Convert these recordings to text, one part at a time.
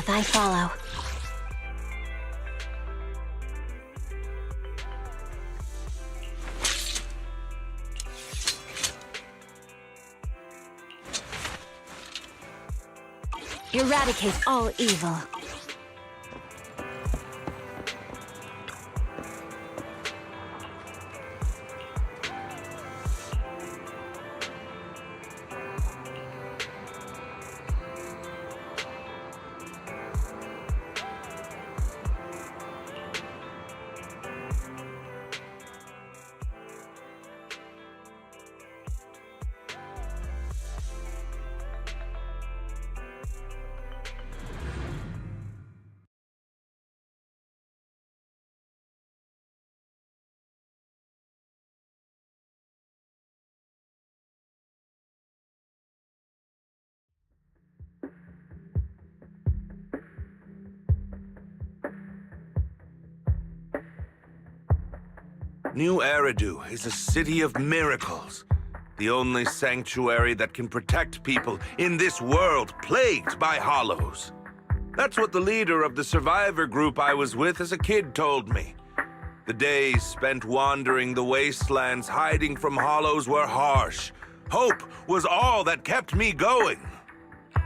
path I follow. Eradicate all evil. New Eridu is a city of miracles. The only sanctuary that can protect people in this world plagued by hollows. That's what the leader of the survivor group I was with as a kid told me. The days spent wandering the wastelands hiding from hollows were harsh. Hope was all that kept me going.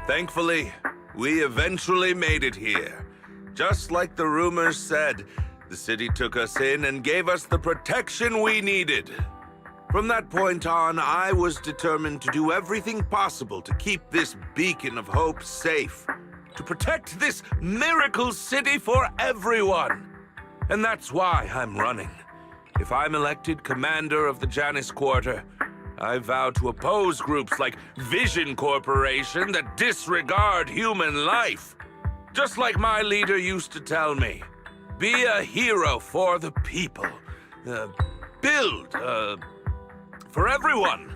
Thankfully, we eventually made it here. Just like the rumors said, the city took us in and gave us the protection we needed. From that point on, I was determined to do everything possible to keep this beacon of hope safe, to protect this miracle city for everyone. And that's why I'm running. If I'm elected commander of the Janus Quarter, I vow to oppose groups like Vision Corporation that disregard human life. Just like my leader used to tell me. Be a hero for the people. Build, for everyone.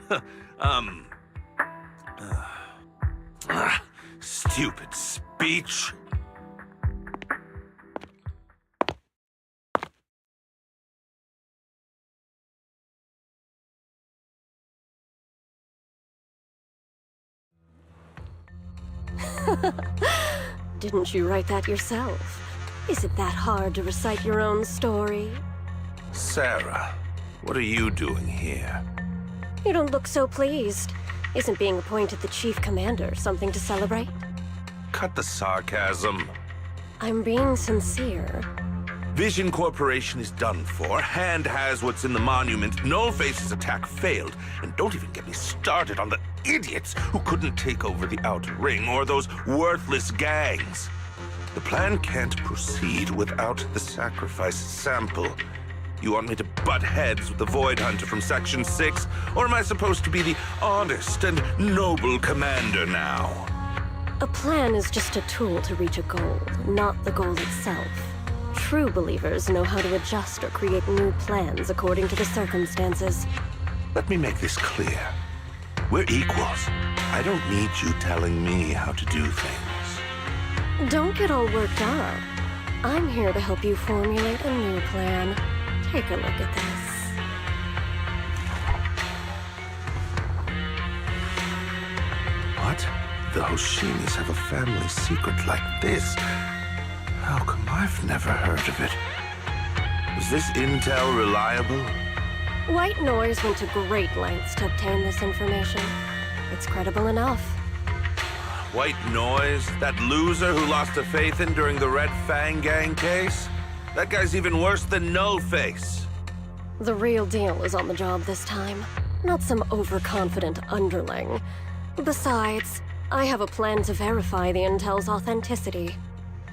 Stupid speech. Didn't you write that yourself? Is it that hard to recite your own story? Sarah, what are you doing here? You don't look so pleased. Isn't being appointed the chief commander something to celebrate? Cut the sarcasm. I'm being sincere. Vision Corporation is done for. Hand has what's in the monument. Nullface's attack failed. And don't even get me started on the idiots who couldn't take over the Outer Ring or those worthless gangs. The plan can't proceed without the sacrifice sample. You want me to butt heads with the Void Hunter from Section 6? Or am I supposed to be the honest and noble commander now? A plan is just a tool to reach a goal, not the goal itself. True believers know how to adjust or create new plans according to the circumstances. Let me make this clear. We're equals. I don't need you telling me how to do things. Don't get all worked up. I'm here to help you formulate a new plan. Take a look at this. What? The Hoshinis have a family secret like this? How come I've never heard of it? Is this intel reliable? White Noise went to great lengths to obtain this information. It's credible enough. White Noise? That loser who lost a faith in during the Red Fang Gang case? That guy's even worse than Nullface. The real deal is on the job this time, not some overconfident underling. Besides, I have a plan to verify the intel's authenticity.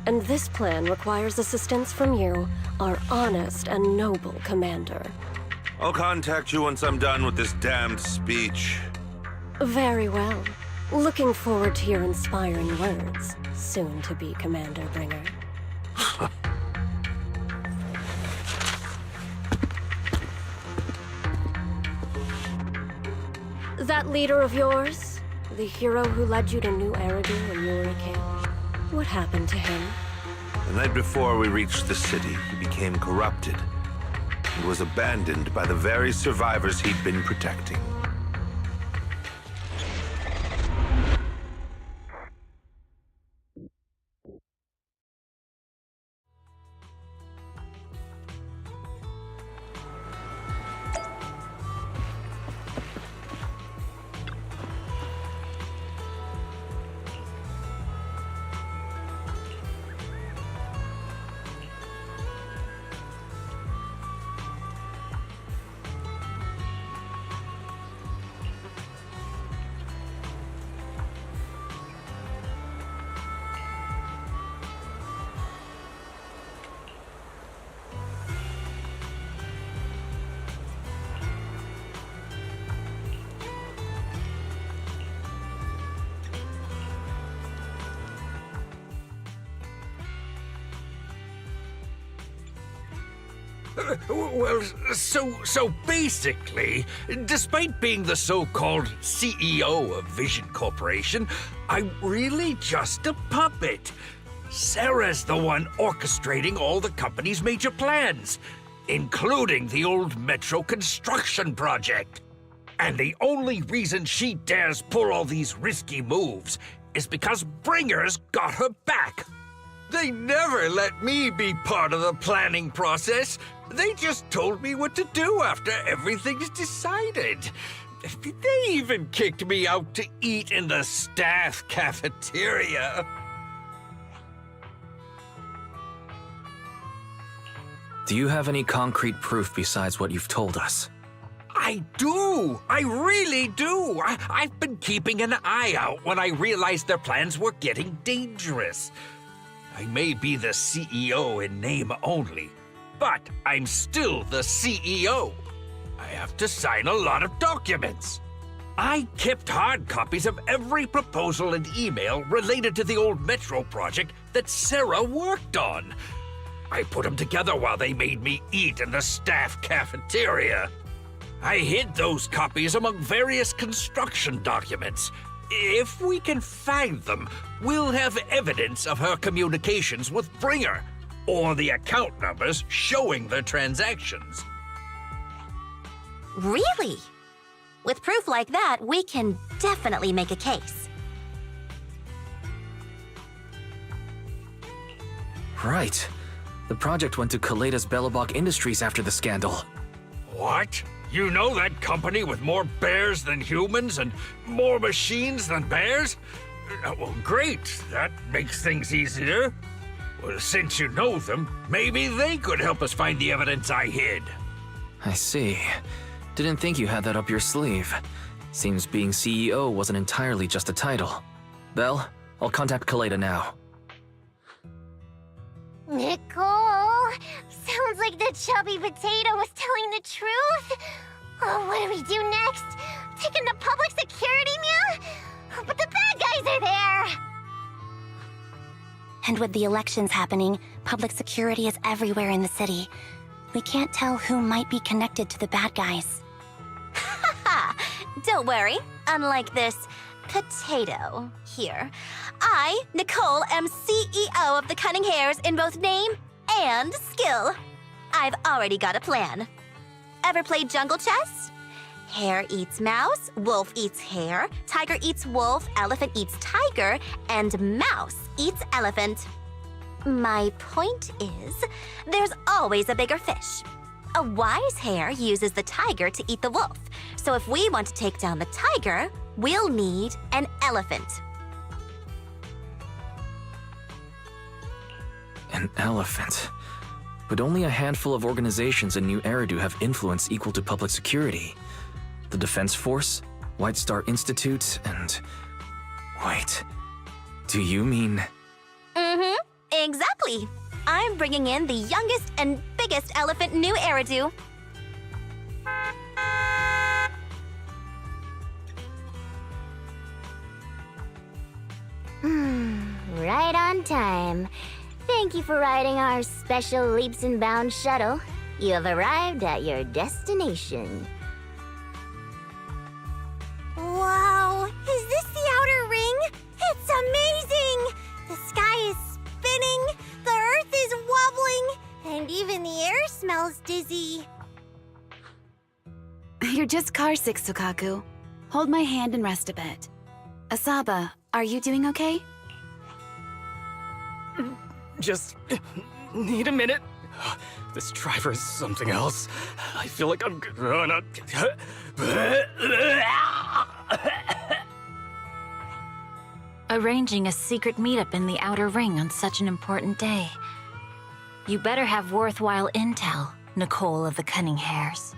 And this plan requires assistance from you, our honest and noble commander. I'll contact you once I'm done with this damned speech. Very well. Looking forward to your inspiring words, soon to be Commander Bringer. That leader of yours, the hero who led you to New Eridu when you were a kid, what happened to him? The night before we reached the city, he became corrupted and was abandoned by the very survivors he'd been protecting. Well, so basically, despite being the so-called CEO of Vision Corporation, I'm really just a puppet. Sarah's the one orchestrating all the company's major plans, including the old metro construction project. And the only reason she dares pull all these risky moves is because Bringer's got her back. They never let me be part of the planning process. They just told me what to do after everything's decided. They even kicked me out to eat in the staff cafeteria. Do you have any concrete proof besides what you've told us? I do! I really do! I've been keeping an eye out when I realized their plans were getting dangerous. I may be the CEO in name only, but I'm still the CEO. I have to sign a lot of documents. I kept hard copies of every proposal and email related to the old Metro project that Sarah worked on. I put them together while they made me eat in the staff cafeteria. I hid those copies among various construction documents. If we can find them, we'll have evidence of her communications with Bringer, or the account numbers showing their transactions. Really? With proof like that, we can definitely make a case. Right. The project went to Kaleda's Belobog Industries after the scandal. What? You know that company with more bears than humans and more machines than bears? Well, great. That makes things easier. Well, since you know them, maybe they could help us find the evidence I hid. I see. Didn't think you had that up your sleeve. Seems being CEO wasn't entirely just a title. Belle, I'll contact Kaleda now. Nicole! Sounds like the chubby potato was telling the truth. Oh, what do we do next? Take him to public security, Mia? But the bad guys are there! And with the elections happening, public security is everywhere in the city. We can't tell who might be connected to the bad guys. Haha! Don't worry. Unlike this potato here, I, Nicole, am CEO of the Cunning Hares in both name and skill. I've already got a plan. Ever played jungle chess? Hare eats mouse, wolf eats hare, tiger eats wolf, elephant eats tiger, and mouse eats elephant. My point is, there's always a bigger fish. A wise hare uses the tiger to eat the wolf. So if we want to take down the tiger, we'll need an elephant. An elephant. But only a handful of organizations in New Eridu have influence equal to public security. The Defense Force, White Star Institute, and... Wait, do you mean... Mm-hmm, exactly. I'm bringing in the youngest and biggest elephant in New Eridu. Right on time. Thank you for riding our special leaps and bounds shuttle. You have arrived at your destination. Wow, is this the outer ring? It's amazing! The sky is spinning, the earth is wobbling, and even the air smells dizzy. You're just carsick, Sukaku. Hold my hand and rest a bit. Asaba, are you doing okay? Just need a minute. This driver is something else. I feel like I'm gonna... Arranging a secret meetup in the Outer Ring on such an important day. You better have worthwhile intel, Nicole of the Cunning Hares.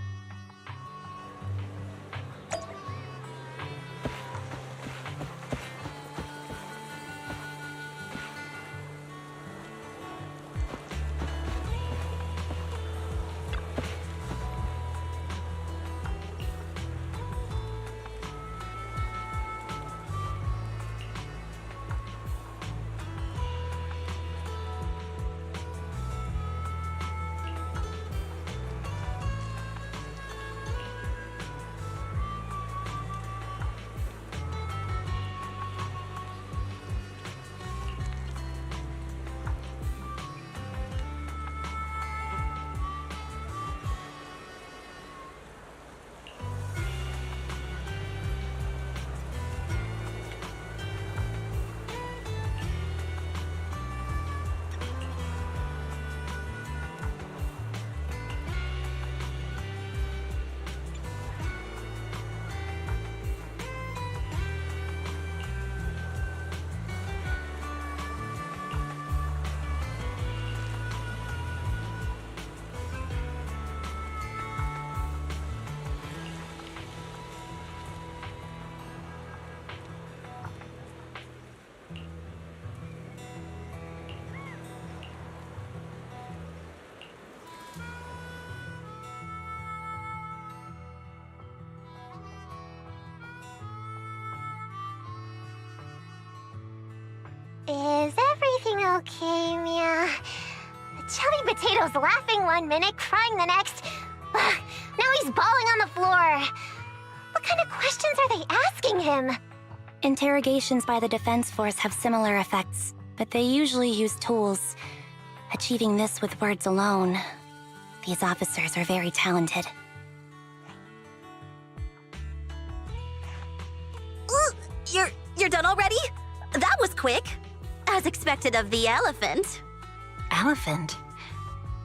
Is everything okay, Mia? Chubby Potato's laughing 1 minute, crying the next. Ugh, now he's bawling on the floor. What kind of questions are they asking him? Interrogations by the Defense Force have similar effects, but they usually use tools. Achieving this with words alone. These officers are very talented. You're done already? That was quick. As expected of the elephant. Elephant?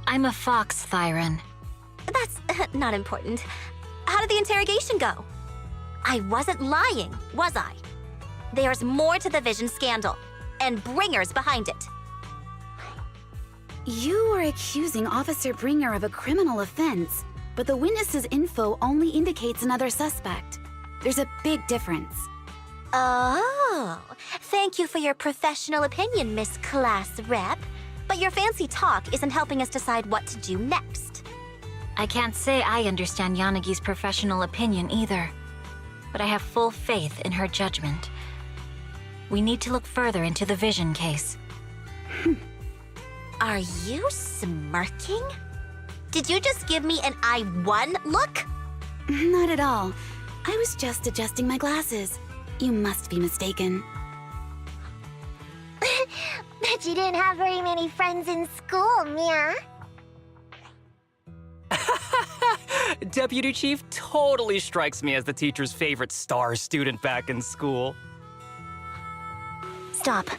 I'm a fox, Thyron. That's not important. How did the interrogation go? I wasn't lying, was I? There's more to the Vision scandal, and Bringer's behind it. You are accusing Officer Bringer of a criminal offense, but the witness's info only indicates another suspect. There's a big difference. Oh, thank you for your professional opinion, Miss Class Rep. But your fancy talk isn't helping us decide what to do next. I can't say I understand Yanagi's professional opinion either, but I have full faith in her judgment. We need to look further into the Vision case. Are you smirking? Did you just give me an I won look? Not at all. I was just adjusting my glasses. You must be mistaken. Bet you didn't have very many friends in school, Mia. Deputy Chief totally strikes me as the teacher's favorite star student back in school. Stop.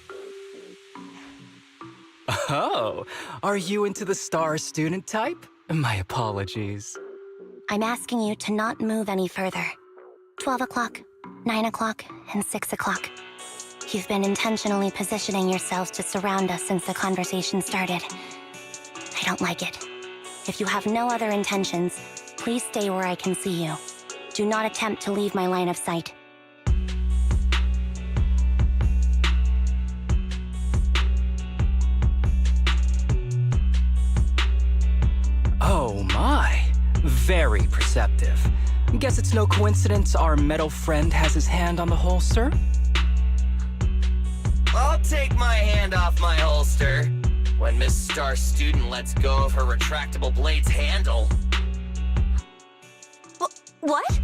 Oh, are you into the star student type? My apologies. I'm asking you to not move any further. 12 o'clock, 9 o'clock, and 6 o'clock. You've been intentionally positioning yourselves to surround us since the conversation started. I don't like it. If you have no other intentions, please stay where I can see you. Do not attempt to leave my line of sight. Oh my, very perceptive. Guess it's no coincidence our metal friend has his hand on the holster? I'll take my hand off my holster when Miss Star Student lets go of her retractable blade's handle. What?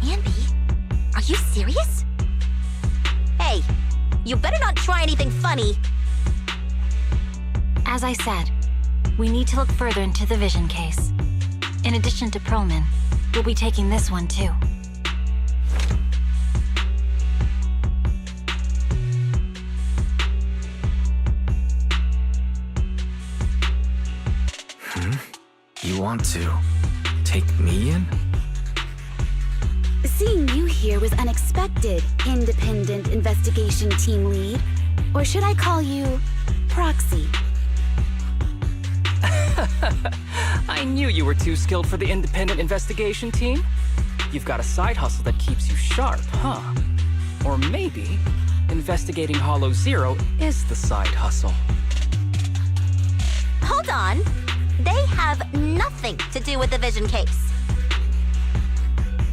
Anby, are you serious? Hey, you better not try anything funny. As I said, we need to look further into the Vision case. In addition to Perlman, we'll be taking this one too. You want to take me in? Seeing you here was unexpected, Independent Investigation Team Lead. Or should I call you Proxy? I knew you were too skilled for the Independent Investigation Team. You've got a side hustle that keeps you sharp, huh? Or maybe investigating Hollow Zero is the side hustle. Hold on. They have nothing to do with the Vision case.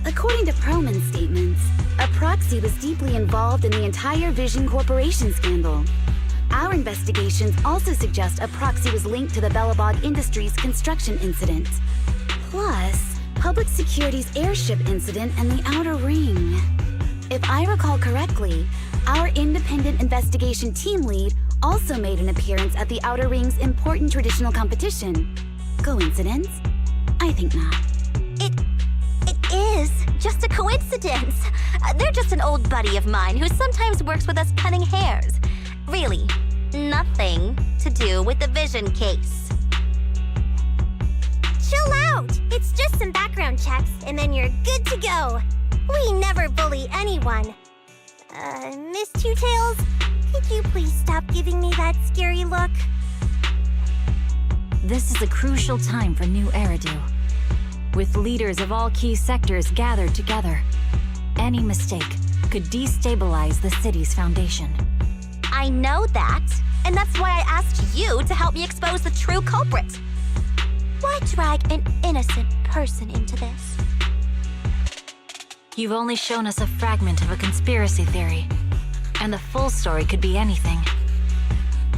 According to Perlman's statements, a proxy was deeply involved in the entire Vision Corporation scandal. Our investigations also suggest a proxy was linked to the Bellabog Industries construction incident. Plus, Public Security's airship incident and the Outer Ring. If I recall correctly, our Independent Investigation Team Lead also made an appearance at the Outer Ring's important traditional competition. Coincidence? I think not. It is just a coincidence. They're just an old buddy of mine who sometimes works with us cutting hairs. Really, nothing to do with the Vision case. Chill out! It's just some background checks, and then you're good to go. We never bully anyone. Miss Two Tails, could you please stop giving me that scary look? This is a crucial time for New Eridu. With leaders of all key sectors gathered together, any mistake could destabilize the city's foundation. I know that, and that's why I asked you to help me expose the true culprit. Why drag an innocent person into this? You've only shown us a fragment of a conspiracy theory. And the full story could be anything.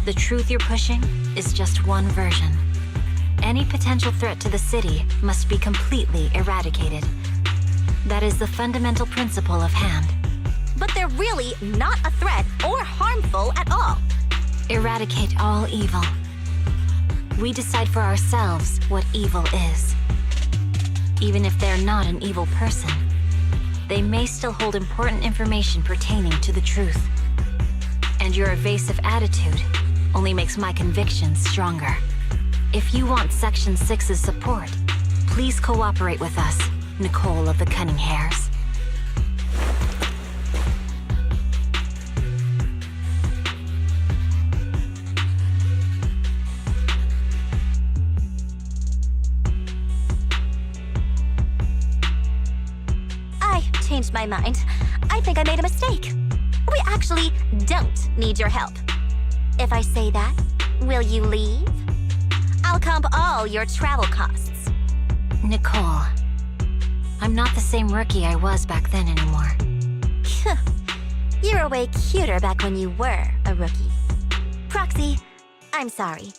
The truth you're pushing is just one version. Any potential threat to the city must be completely eradicated. That is the fundamental principle of Hand. But they're really not a threat or harmful at all. Eradicate all evil. We decide for ourselves what evil is. Even if they're not an evil person, they may still hold important information pertaining to the truth. And your evasive attitude only makes my convictions stronger. If you want Section 6's support, please cooperate with us, Nicole of the Cunning Hairs. I changed my mind. I think I made a mistake. We actually don't need your help. If I say that, will you leave? I'll comp all your travel costs. Nicole, I'm not the same rookie I was back then anymore. You were way cuter back when you were a rookie. Proxy, I'm sorry.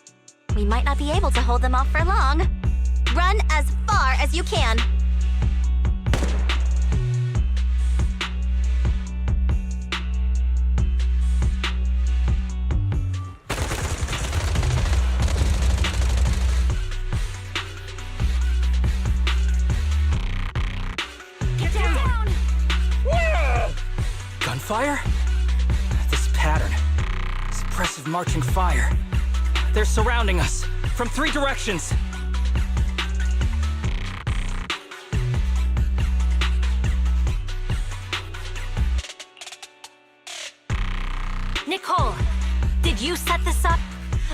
We might not be able to hold them off for long. Run as far as you can. Gunfire? This pattern. Suppressive marching fire. They're surrounding us from 3 directions. Nicole, did you set this up?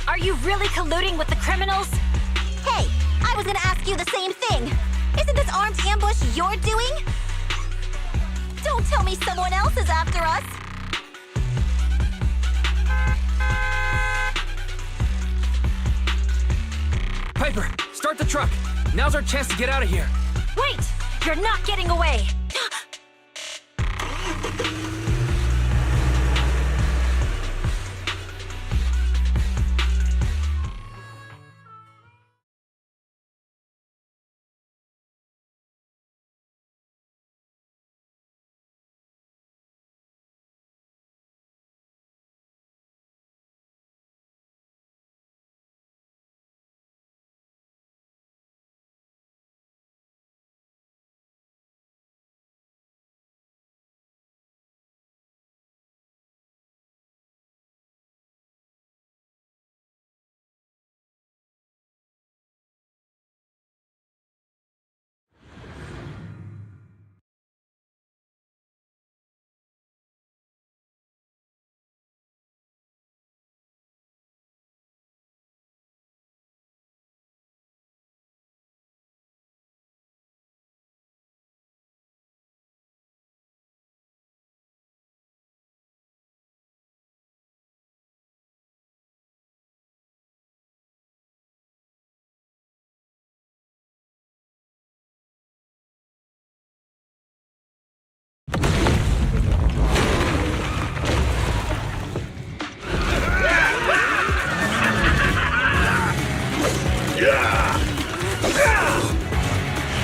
Are you really colluding with the criminals? Hey, I was gonna ask you the same thing. Isn't this armed ambush you're doing? Don't tell me someone else is after us. Piper, start the truck. Now's our chance to get out of here. Wait! You're not getting away!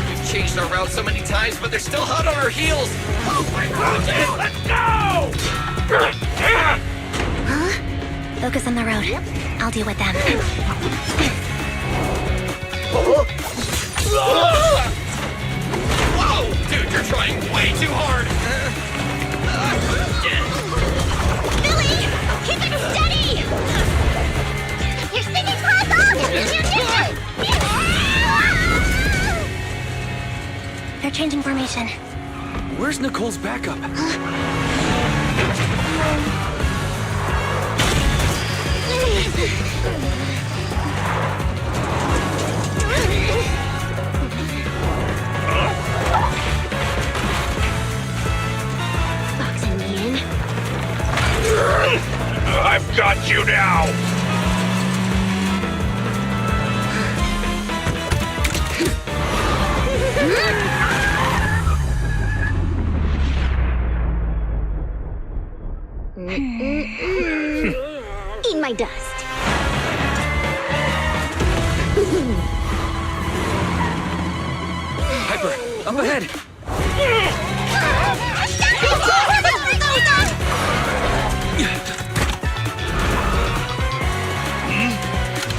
We've changed our route so many times, but they're still hot on our heels. Oh my God! Let's go! Focus on the road. I'll deal with them. Whoa! Dude, you're trying way too hard! Billy! Keep it steady! You're sticking close off! They're changing formation. Where's Nicole's backup? Boxing me in. I've got you now! my dust. Hyper, up ahead!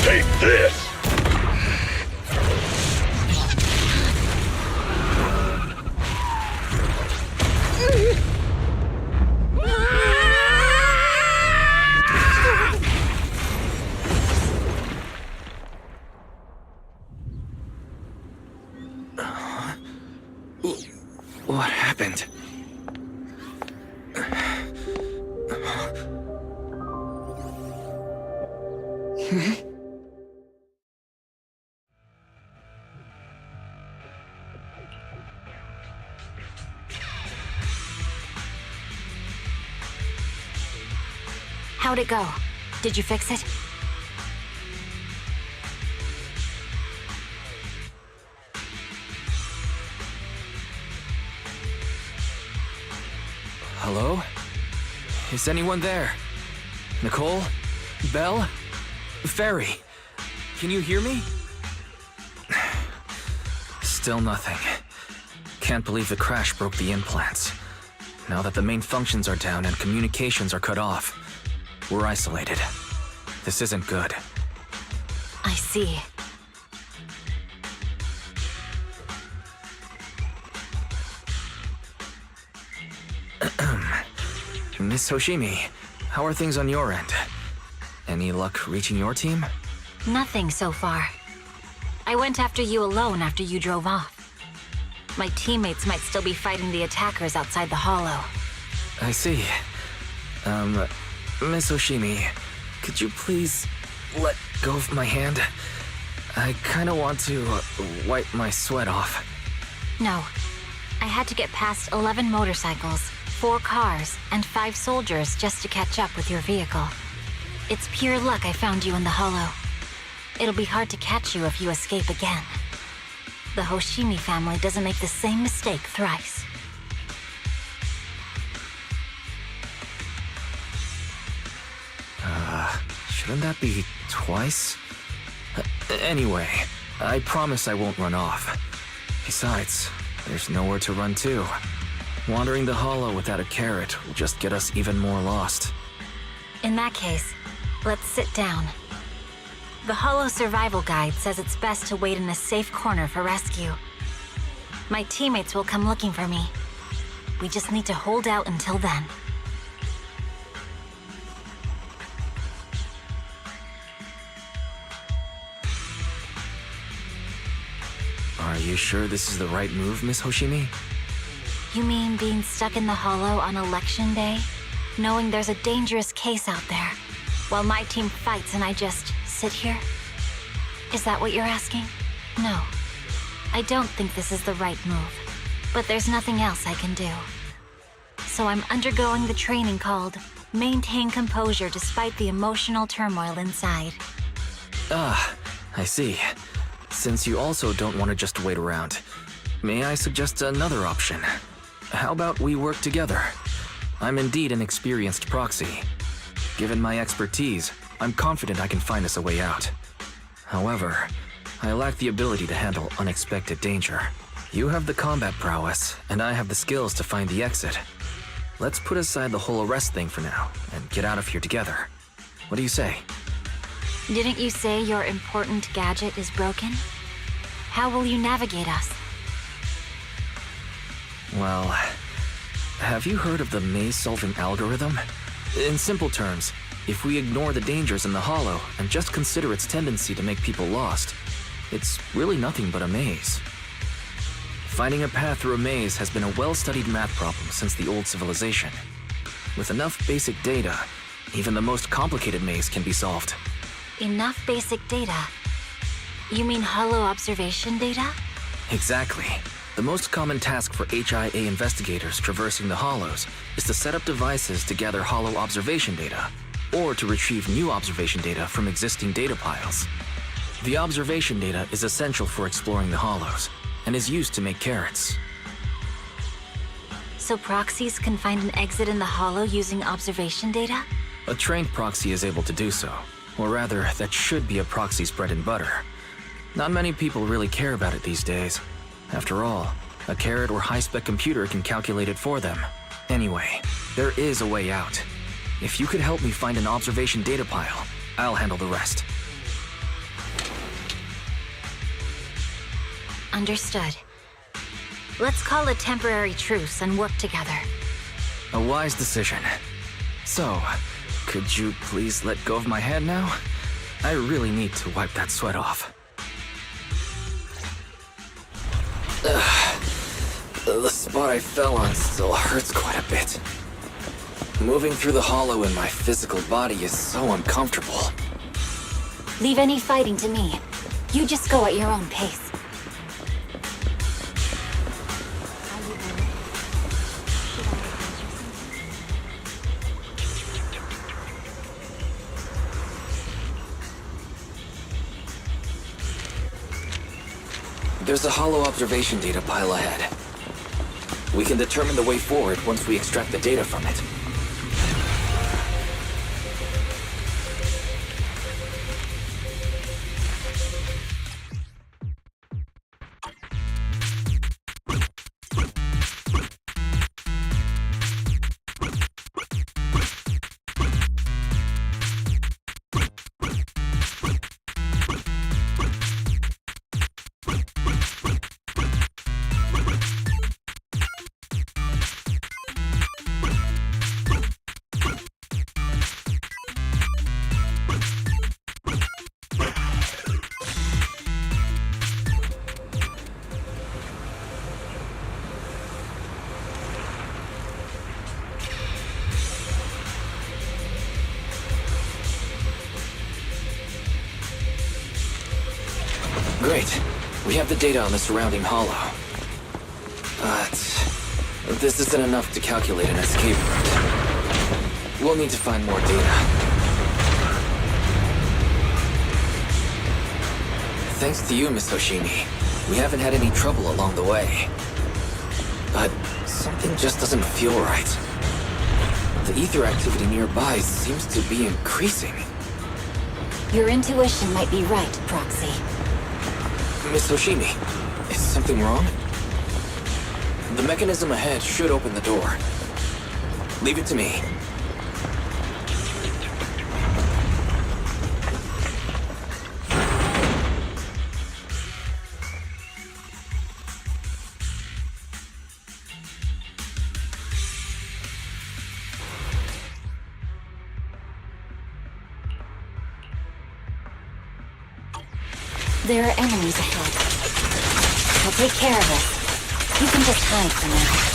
Take this! What happened? How'd it go? Did you fix it? Hello? Is anyone there? Nicole? Belle? Ferry? Can you hear me? Still nothing. Can't believe the crash broke the implants. Now that the main functions are down and communications are cut off, we're isolated. This isn't good. I see. Miss Hoshimi, how are things on your end? Any luck reaching your team? Nothing so far. I went after you alone after you drove off. My teammates might still be fighting the attackers outside the hollow. I see. Miss Hoshimi, could you please let go of my hand? I kinda want to wipe my sweat off. No. I had to get past 11 motorcycles, 4 cars, and 5 soldiers just to catch up with your vehicle. It's pure luck I found you in the hollow. It'll be hard to catch you if you escape again. The Hoshimi family doesn't make the same mistake thrice. Shouldn't that be twice? Anyway, I promise I won't run off. Besides, there's nowhere to run to. Wandering the hollow without a carrot will just get us even more lost. In that case, let's sit down. The Hollow Survival Guide says it's best to wait in a safe corner for rescue. My teammates will come looking for me. We just need to hold out until then. Are you sure this is the right move, Miss Hoshimi? You mean being stuck in the hollow on election day? Knowing there's a dangerous case out there, while my team fights and I just sit here? Is that what you're asking? No. I don't think this is the right move. But there's nothing else I can do. So I'm undergoing the training called Maintain Composure Despite the Emotional Turmoil Inside. Ah, I see. Since you also don't want to just wait around, may I suggest another option? How about we work together? I'm indeed an experienced proxy. Given my expertise, I'm confident I can find us a way out. However, I lack the ability to handle unexpected danger. You have the combat prowess, and I have the skills to find the exit. Let's put aside the whole arrest thing for now, and get out of here together. What do you say? Didn't you say your important gadget is broken? How will you navigate us? Well, have you heard of the maze-solving algorithm? In simple terms, if we ignore the dangers in the hollow and just consider its tendency to make people lost, it's really nothing but a maze. Finding a path through a maze has been a well-studied math problem since the old civilization. With enough basic data, even the most complicated maze can be solved. Enough basic data? You mean hollow observation data? Exactly. The most common task for HIA investigators traversing the hollows is to set up devices to gather hollow observation data, or to retrieve new observation data from existing data piles. The observation data is essential for exploring the hollows, and is used to make carrots. So proxies can find an exit in the hollow using observation data? A trained proxy is able to do so. Or rather, that should be a proxy's bread and butter. Not many people really care about it these days. After all, a carrot or high-spec computer can calculate it for them. Anyway, there is a way out. If you could help me find an observation data pile, I'll handle the rest. Understood. Let's call a temporary truce and work together. A wise decision. So, could you please let go of my hand now? I really need to wipe that sweat off. The spot I fell on still hurts quite a bit. Moving through the hollow in my physical body is so uncomfortable. Leave any fighting to me. You just go at your own pace. There's a hollow observation data pile ahead. We can determine the way forward once we extract the data from it. Great. We have the data on the surrounding hollow. But this isn't enough to calculate an escape route. We'll need to find more data. Thanks to you, Miss Hoshimi, we haven't had any trouble along the way. But something just doesn't feel right. The ether activity nearby seems to be increasing. Your intuition might be right, Proxy. Miss Hoshimi, is something wrong? The mechanism ahead should open the door. Leave it to me. There are enemies ahead. I'll take care of it. You can just hide for now.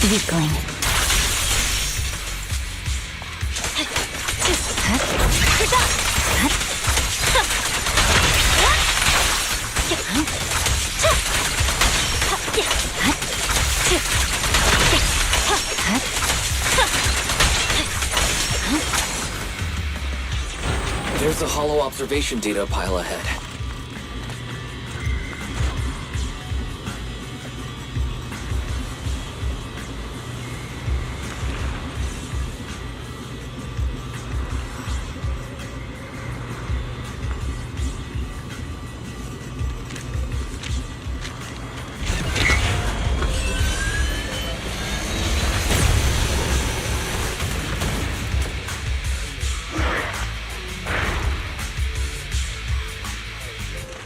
Weakling. There's a hollow observation data pile ahead.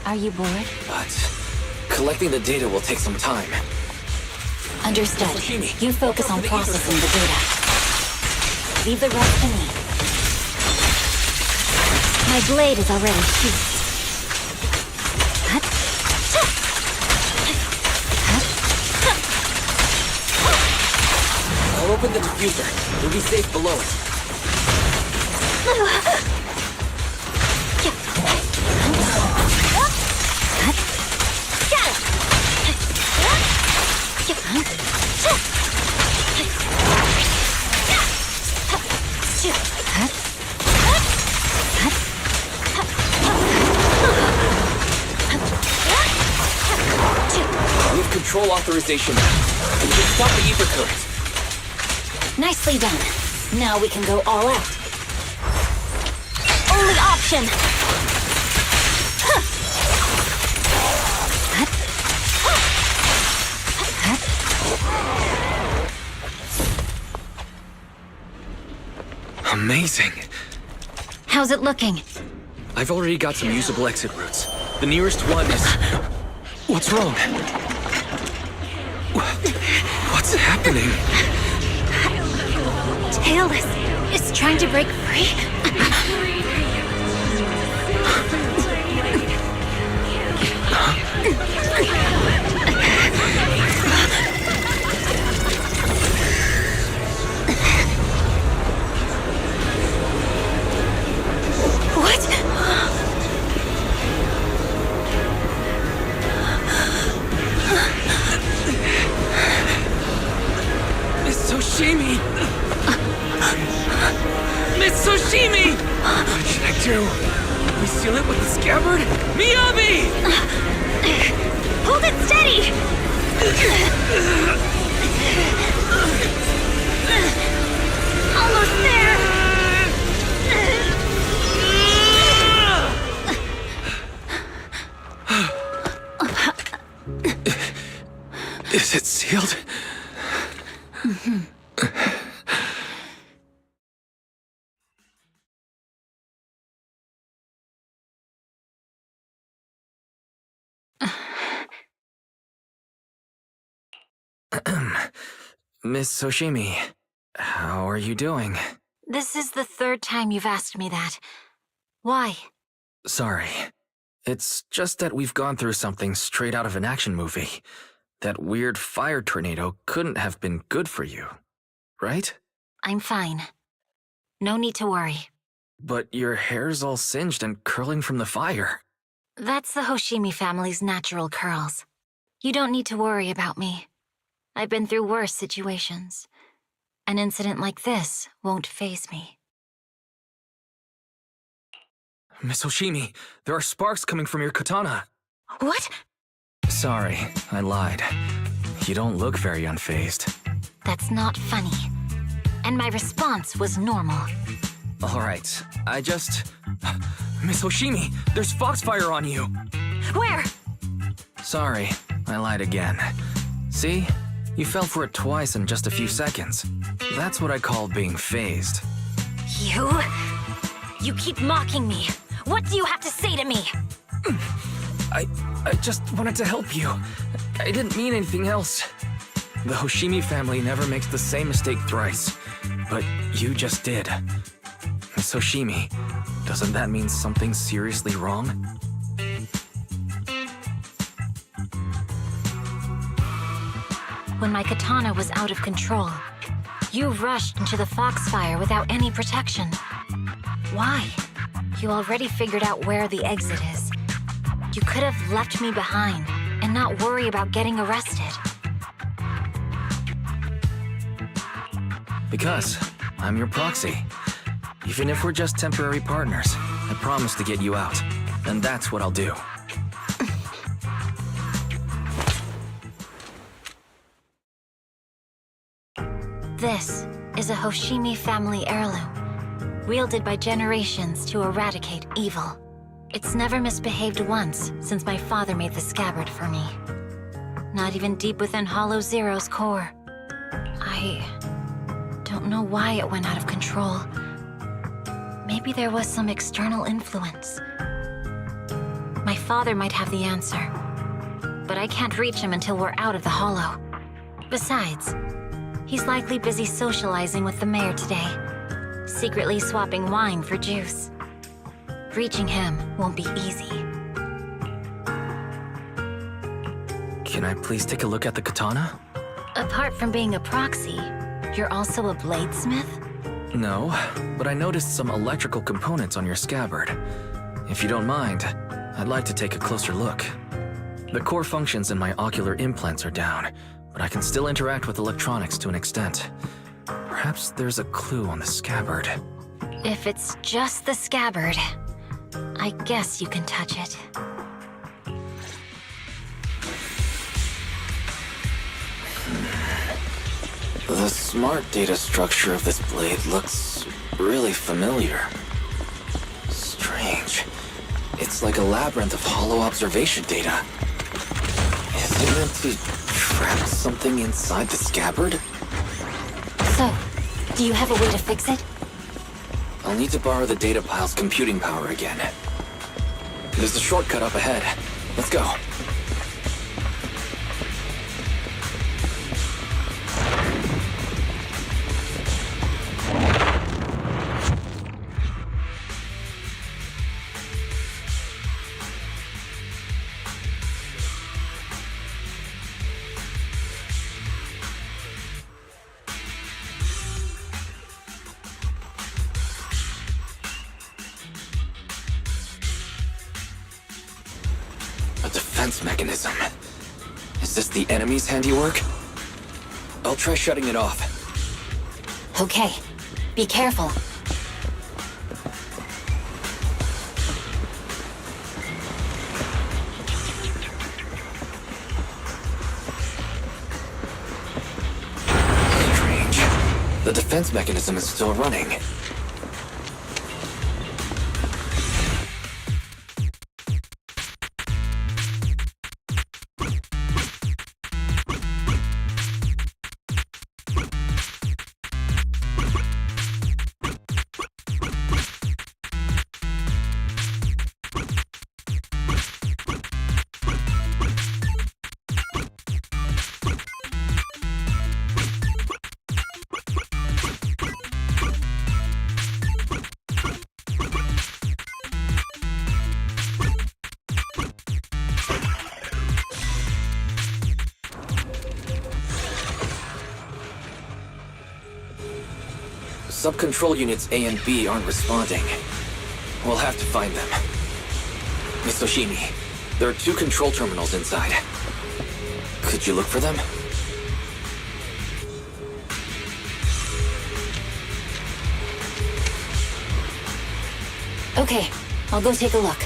Are you bored? But collecting the data will take some time. Understood. Hoshimi, You focus on look out for the processing the data. Leave the rest to me. My blade is already sheathed. I'll open the diffuser. You'll be safe below it. control authorization now. We can stop the ether current. Nicely done. Now we can go all out. Only option! Amazing. How's it looking? I've already got some usable exit routes. The nearest one is... What's wrong? What's happening? Tailless is trying to break free? What? Miss Soshimi! Miss Soshimi! What should I do? We seal it with the scabbard? Miyabi! Hold it steady! Almost there! Is it sealed? Miss Soshimi, how are you doing? This is the third time you've asked me that. Why? Sorry. It's just that we've gone through something straight out of an action movie. That weird fire tornado couldn't have been good for you, right? I'm fine. No need to worry. But your hair's all singed and curling from the fire. That's the Hoshimi family's natural curls. You don't need to worry about me. I've been through worse situations. An incident like this won't faze me. Miss Hoshimi, there are sparks coming from your katana. What? Sorry, I lied. You don't look very unfazed. That's not funny. And my response was normal. All right, Miss Hoshimi, there's foxfire on you! Where? Sorry, I lied again. See? You fell for it twice in just a few seconds. That's what I call being phased. You keep mocking me. What do you have to say to me? I just wanted to help you. I didn't mean anything else. The Hoshimi family never makes the same mistake thrice. But you just did. Miss Hoshimi, doesn't that mean something seriously wrong? When my katana was out of control, you rushed into the foxfire without any protection. Why? You already figured out where the exit is. You could have left me behind and not worry about getting arrested. Because I'm your proxy. Even if we're just temporary partners, I promise to get you out. And that's what I'll do. This is a Hoshimi family heirloom, wielded by generations to eradicate evil. It's never misbehaved once since my father made the scabbard for me. Not even deep within Hollow Zero's core. I don't know why it went out of control. Maybe there was some external influence. My father might have the answer, but I can't reach him until we're out of the Hollow. Besides, he's likely busy socializing with the mayor today, secretly swapping wine for juice. Reaching him won't be easy. Can I please take a look at the katana? Apart from being a proxy, you're also a bladesmith? No, but I noticed some electrical components on your scabbard. If you don't mind, I'd like to take a closer look. The core functions in my ocular implants are down, but I can still interact with electronics to an extent. Perhaps there's a clue on the scabbard. If it's just the scabbard, I guess you can touch it. The smart data structure of this blade looks really familiar. Strange. It's like a labyrinth of hollow observation data. Is it meant to trap something inside the scabbard? So, do you have a way to fix it? I'll need to borrow the data pile's computing power again. There's a shortcut up ahead. Let's go. A defense mechanism. Is this the enemy's handiwork? I'll try shutting it off. Okay. Be careful. Strange. The defense mechanism is still running. Sub-control units A and B aren't responding. We'll have to find them. Miss Oshimi, there are 2 control terminals inside. Could you look for them? Okay, I'll go take a look.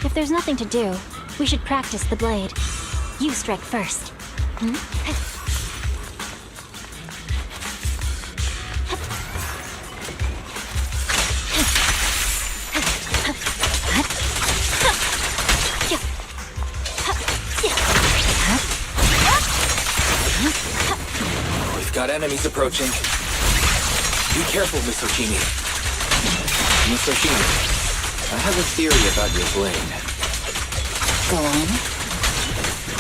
If there's nothing to do, we should practice the blade. You strike first. We've got enemies approaching. Be careful, Miss Oshimi. Miss Oshimi, I have a theory about your blade. Go on.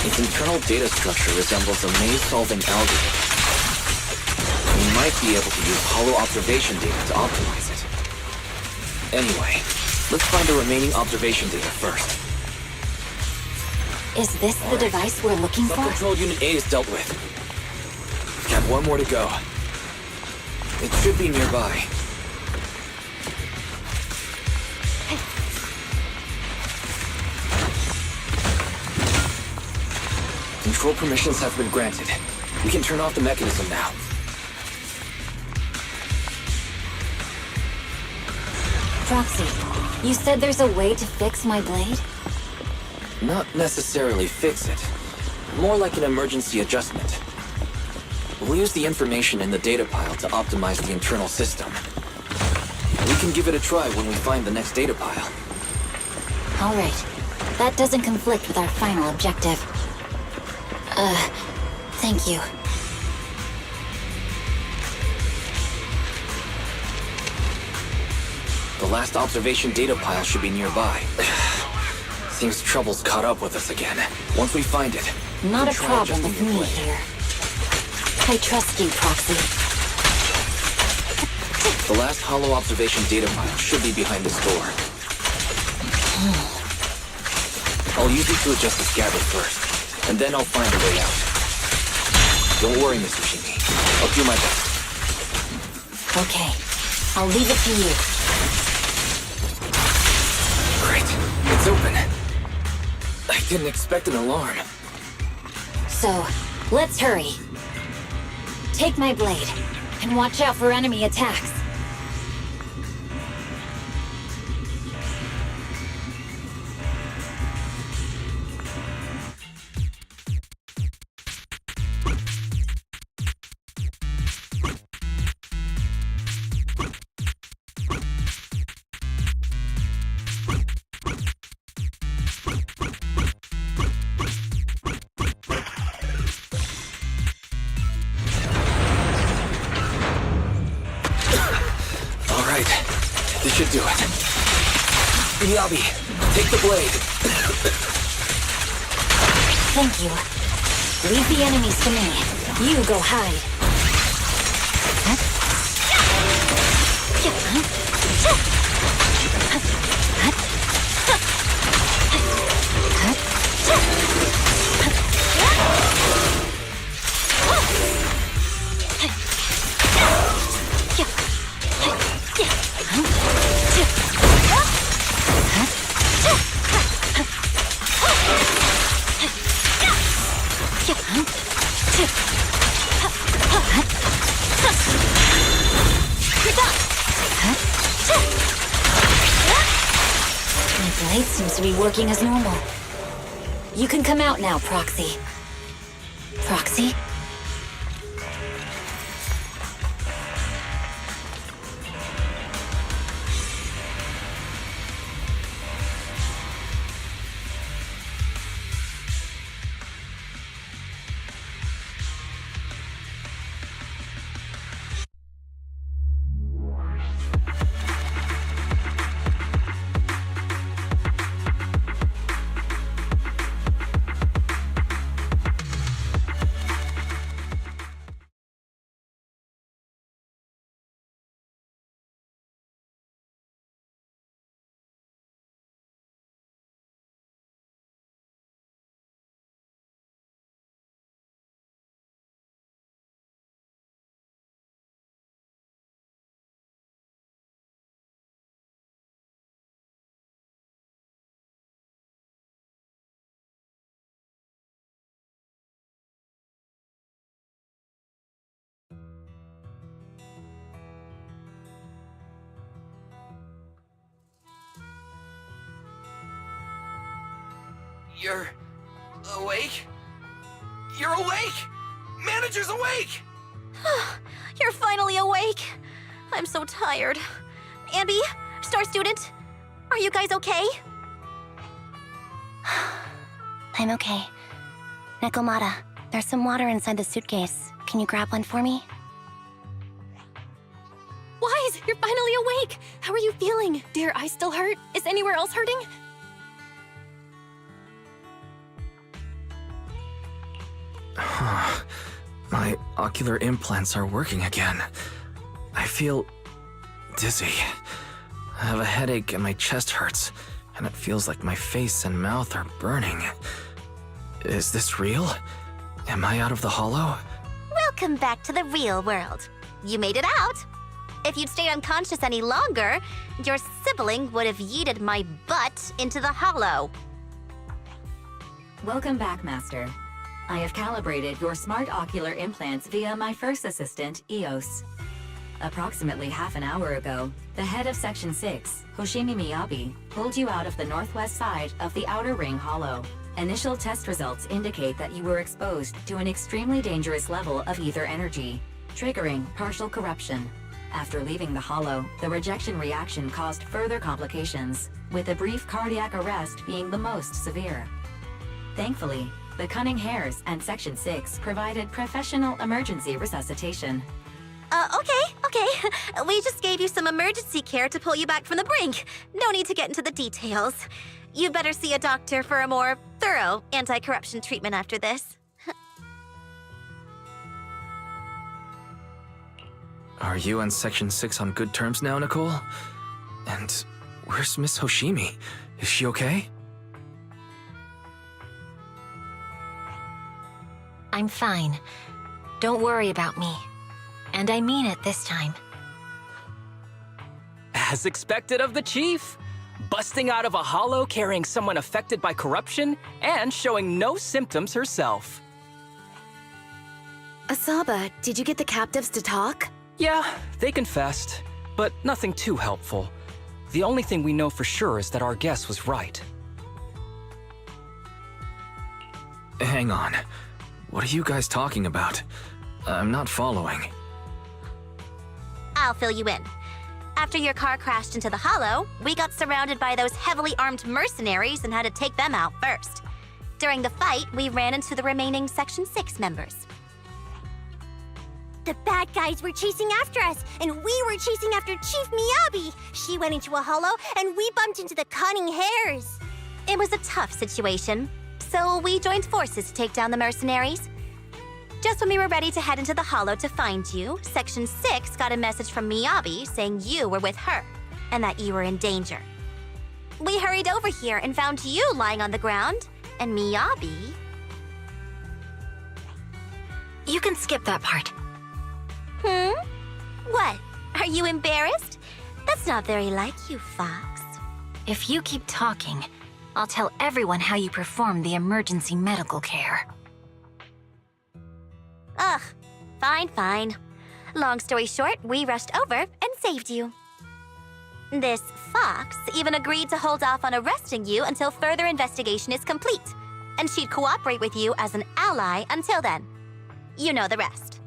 Its internal data structure resembles a maze-solving algorithm. We might be able to use hollow observation data to optimize it. Anyway, let's find the remaining observation data first. Is this the device we're looking for? Sub-control unit A is dealt with. We've got 1 more to go. It should be nearby. Control permissions have been granted. We can turn off the mechanism now. Proxy, you said there's a way to fix my blade? Not necessarily fix it. More like an emergency adjustment. We'll use the information in the data pile to optimize the internal system. We can give it a try when we find the next data pile. All right. That doesn't conflict with our final objective. Thank you. The last observation data pile should be nearby. Seems trouble's caught up with us again. Once we find it, Not we'll a try problem adjusting with your me blade. here. I trust you, Proxy. The last hollow observation data pile should be behind this door. I'll use it to adjust the scabbard first, and then I'll find a way out. Don't worry, Mr. Shimi. I'll do my best. Okay. I'll leave it to you. Great. It's open. I didn't expect an alarm. So, let's hurry. Take my blade. And watch out for enemy attacks. This should do it. Miyabi, take the blade. Thank you. Leave the enemies to me. You go hide. My blade seems to be working as normal. You can come out now, Proxy. Proxy? You're awake? You're awake! Manager's awake! You're finally awake. I'm so tired. Ambi, Star Student, are you guys okay? I'm okay. Nekomata, there's some water inside the suitcase. Can you grab one for me? Wise, you're finally awake! How are you feeling? Do your eyes still hurt? Is anywhere else hurting? My ocular implants are working again. I feel dizzy. I have a headache and my chest hurts, and it feels like my face and mouth are burning. Is this real? Am I out of the hollow? Welcome back to the real world. You made it out. If you'd stayed unconscious any longer, your sibling would have yeeted my butt into the hollow. Welcome back, Master. I have calibrated your smart ocular implants via my first assistant, EOS. Approximately half an hour ago, the head of Section 6, Hoshimi Miyabi, pulled you out of the northwest side of the Outer Ring Hollow. Initial test results indicate that you were exposed to an extremely dangerous level of ether energy, triggering partial corruption. After leaving the hollow, the rejection reaction caused further complications, with a brief cardiac arrest being the most severe. Thankfully, the Cunning Hares and Section 6 provided professional emergency resuscitation. Okay. We just gave you some emergency care to pull you back from the brink. No need to get into the details. You better see a doctor for a more thorough anti-corruption treatment after this. Are you and Section 6 on good terms now, Nicole? And where's Miss Hoshimi? Is she okay? I'm fine. Don't worry about me. And I mean it this time. As expected of the chief. Busting out of a hollow carrying someone affected by corruption and showing no symptoms herself. Asaba, did you get the captives to talk? Yeah, they confessed, but nothing too helpful. The only thing we know for sure is that our guess was right. Hang on. What are you guys talking about? I'm not following. I'll fill you in. After your car crashed into the hollow, we got surrounded by those heavily armed mercenaries and had to take them out first. During the fight, we ran into the remaining Section 6 members. The bad guys were chasing after us, and we were chasing after Chief Miyabi. She went into a hollow, and we bumped into the cunning hares. It was a tough situation, so we joined forces to take down the mercenaries. Just when we were ready to head into the hollow to find you, Section 6 got a message from Miyabi saying you were with her, and that you were in danger. We hurried over here and found you lying on the ground, and Miyabi... You can skip that part. What? Are you embarrassed? That's not very like you, Fox. If you keep talking, I'll tell everyone how you performed the emergency medical care. Ugh, fine. Long story short, we rushed over and saved you. This Fox even agreed to hold off on arresting you until further investigation is complete, and she'd cooperate with you as an ally until then. You know the rest.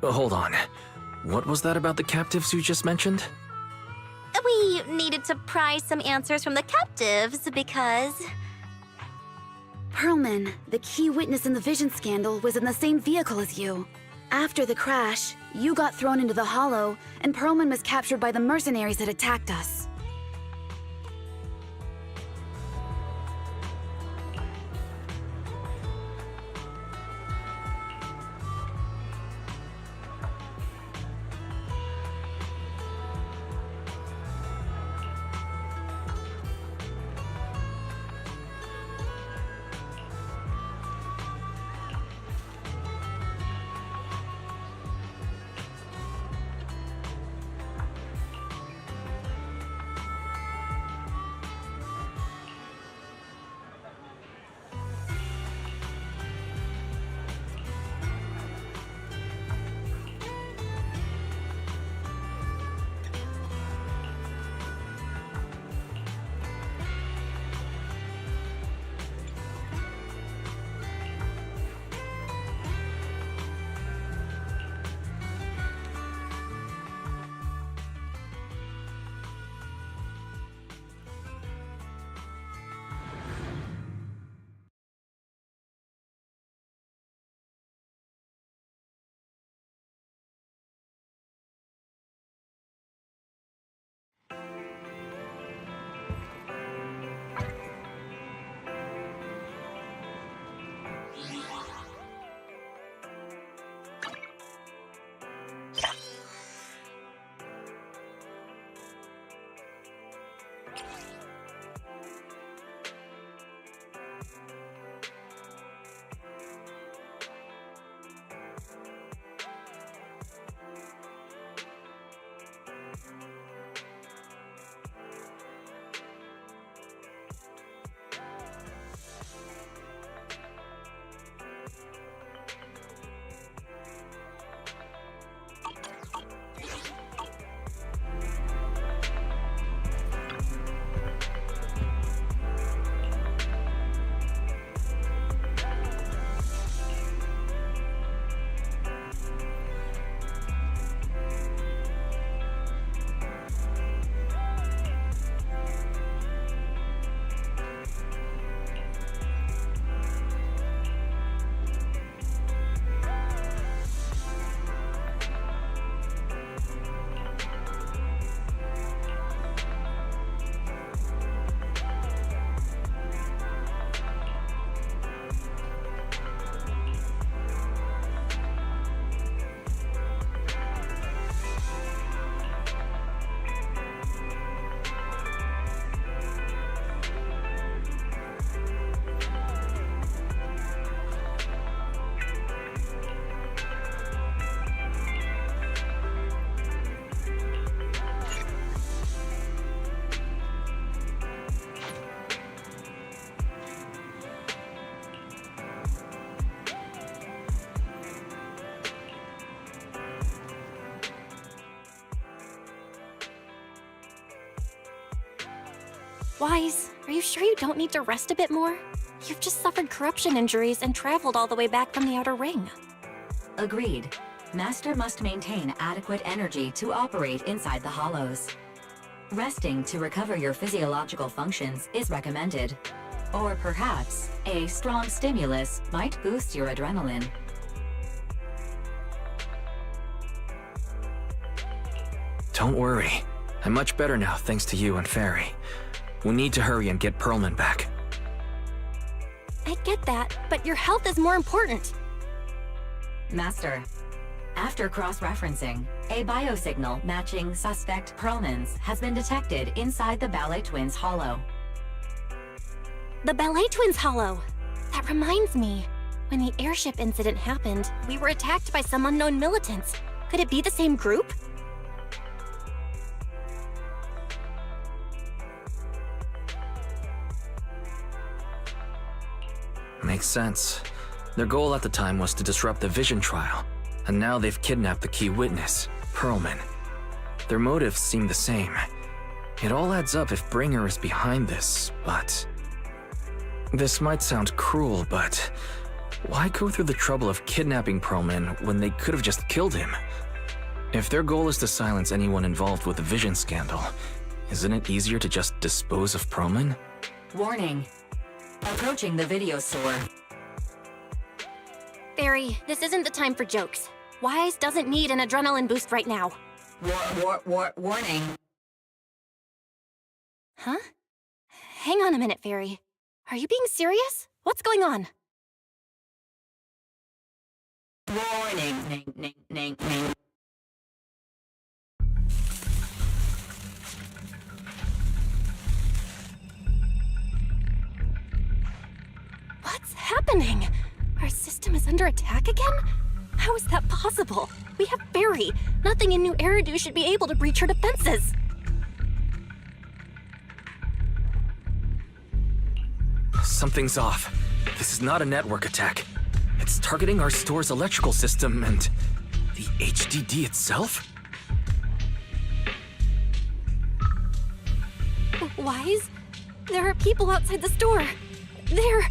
Hold on. What was that about the captives you just mentioned? We needed to pry some answers from the captives because... Pearlman, the key witness in the Vision scandal, was in the same vehicle as you. After the crash, you got thrown into the hollow, and Pearlman was captured by the mercenaries that attacked us. Wise, are you sure you don't need to rest a bit more? You've just suffered corruption injuries and traveled all the way back from the Outer Ring. Agreed. Master must maintain adequate energy to operate inside the hollows. Resting to recover your physiological functions is recommended. Or perhaps, a strong stimulus might boost your adrenaline. Don't worry. I'm much better now thanks to you and Fairy. We need to hurry and get Perlman back. I get that, but your health is more important. Master, after cross-referencing, a biosignal matching suspect Perlman's has been detected inside the Ballet Twins hollow. The Ballet Twins hollow! That reminds me. When the airship incident happened, we were attacked by some unknown militants. Could it be the same group? Makes sense. Their goal at the time was to disrupt the Vision trial, and now they've kidnapped the key witness, Perlman. Their motives seem the same. It all adds up if Bringer is behind this, but... This might sound cruel, but why go through the trouble of kidnapping Perlman when they could have just killed him? If their goal is to silence anyone involved with the Vision scandal, isn't it easier to just dispose of Perlman? Warning. Approaching the video store. Fairy, this isn't the time for jokes. Wise doesn't need an adrenaline boost right now. Warning. Huh? Hang on a minute, Fairy. Are you being serious? What's going on? Warning. Ning. What's happening? Our system is under attack again? How is that possible? We have Fairy. Nothing in New Eridu should be able to breach her defenses. Something's off. This is not a network attack. It's targeting our store's electrical system and the HDD itself? Wise? There are people outside the store. They're...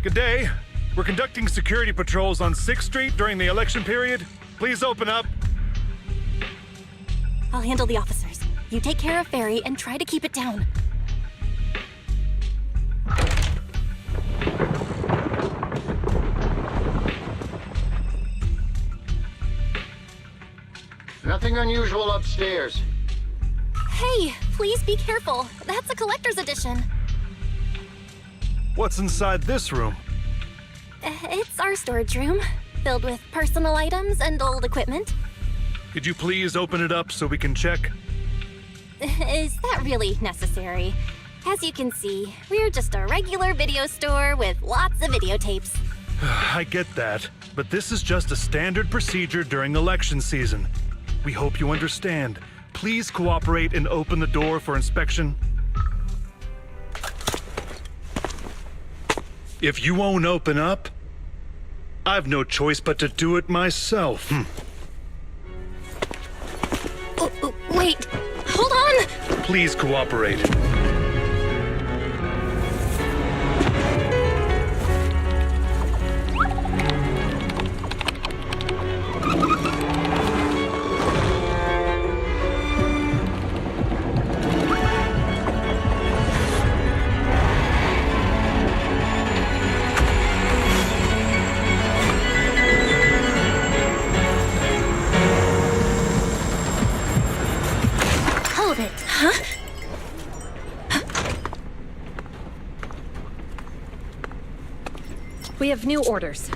Good day. We're conducting security patrols on 6th Street during the election period. Please open up. I'll handle the officers. You take care of Fairy and try to keep it down. Nothing unusual upstairs. Hey, please be careful. That's a collector's edition. What's inside this room? It's our storage room, filled with personal items and old equipment. Could you please open it up so we can check? Is that really necessary? As you can see, we're just a regular video store with lots of videotapes. I get that, but this is just a standard procedure during election season. We hope you understand. Please cooperate and open the door for inspection. If you won't open up, I've no choice but to do it myself. Wait, hold on! Please cooperate. We have new orders.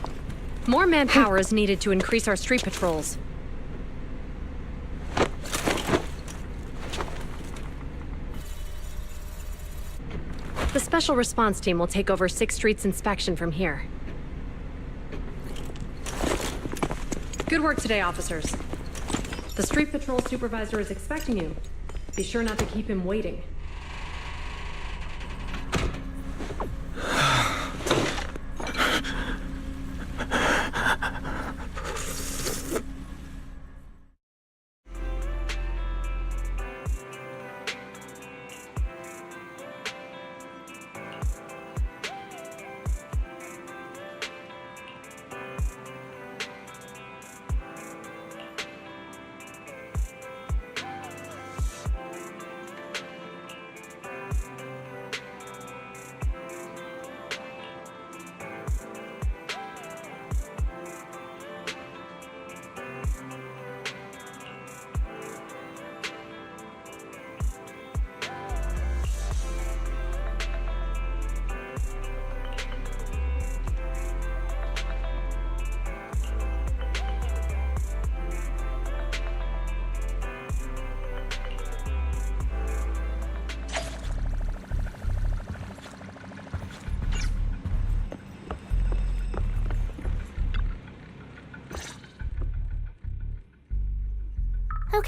More manpower is needed to increase our street patrols. The Special Response Team will take over 6th Street's inspection from here. Good work today, officers. The Street Patrol Supervisor is expecting you. Be sure not to keep him waiting.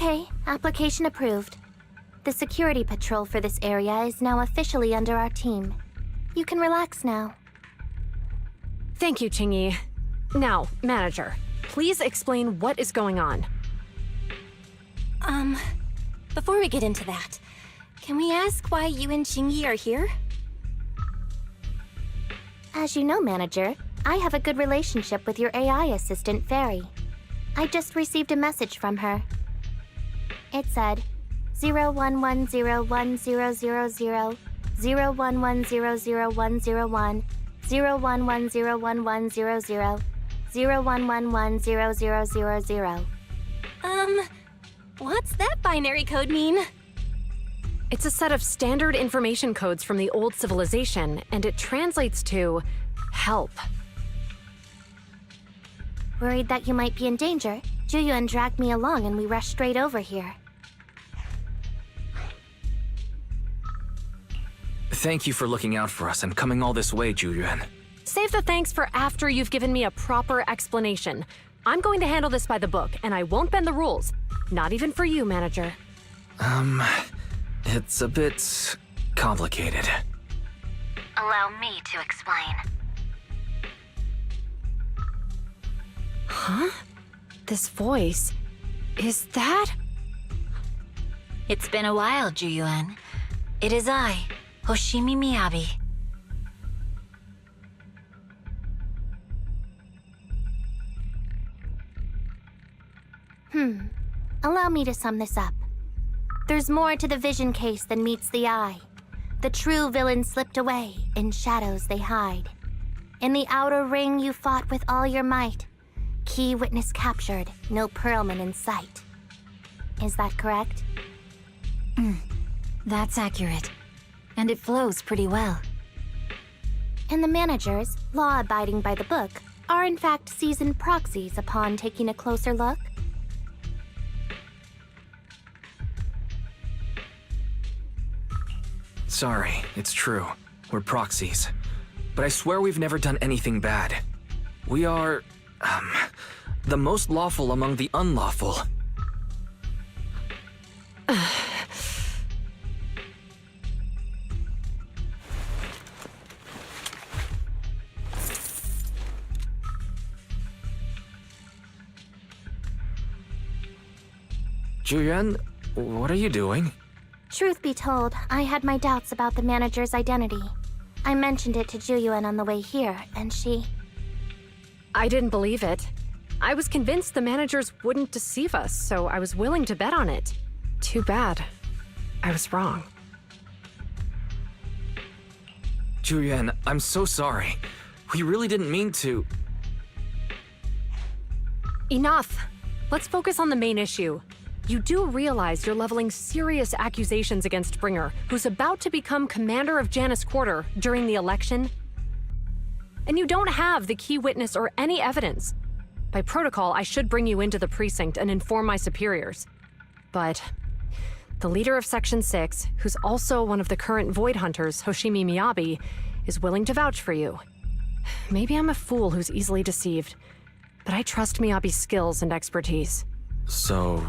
Okay, application approved. The security patrol for this area is now officially under our team. You can relax now. Thank you, Qingyi. Now, manager, please explain what is going on. Before we get into that, can we ask why you and Qingyi are here? As you know, manager, I have a good relationship with your AI assistant, Fairy. I just received a message from her. It said, 01101000, 01100101, 01101100, 01110000. What's that binary code mean? It's a set of standard information codes from the old civilization, and it translates to help. Worried that you might be in danger, Juyuan dragged me along and we rushed straight over here. Thank you for looking out for us and coming all this way, Juyuan. Save the thanks for after you've given me a proper explanation. I'm going to handle this by the book, and I won't bend the rules. Not even for you, manager. It's a bit complicated. Allow me to explain. Huh? This voice... is that... It's been a while, Juyuan. It is I, Hoshimi Miyabi. Allow me to sum this up. There's more to the vision case than meets the eye. The true villain slipped away, in shadows they hide. In the outer ring you fought with all your might. Key witness captured, no Pearlman in sight. Is that correct? That's accurate. And it flows pretty well. And the managers, law-abiding by the book, are in fact seasoned proxies upon taking a closer look? Sorry, it's true. We're proxies. But I swear we've never done anything bad. We are, the most lawful among the unlawful. Juyuan, what are you doing? Truth be told, I had my doubts about the manager's identity. I mentioned it to Juyuan on the way here, and she... I didn't believe it. I was convinced the managers wouldn't deceive us, so I was willing to bet on it. Too bad. I was wrong. Juyuan, I'm so sorry. We really didn't mean to... Enough! Let's focus on the main issue. You do realize you're leveling serious accusations against Bringer, who's about to become commander of Janus Quarter during the election? And you don't have the key witness or any evidence. By protocol, I should bring you into the precinct and inform my superiors. But the leader of Section 6, who's also one of the current Void Hunters, Hoshimi Miyabi, is willing to vouch for you. Maybe I'm a fool who's easily deceived, but I trust Miyabi's skills and expertise. So,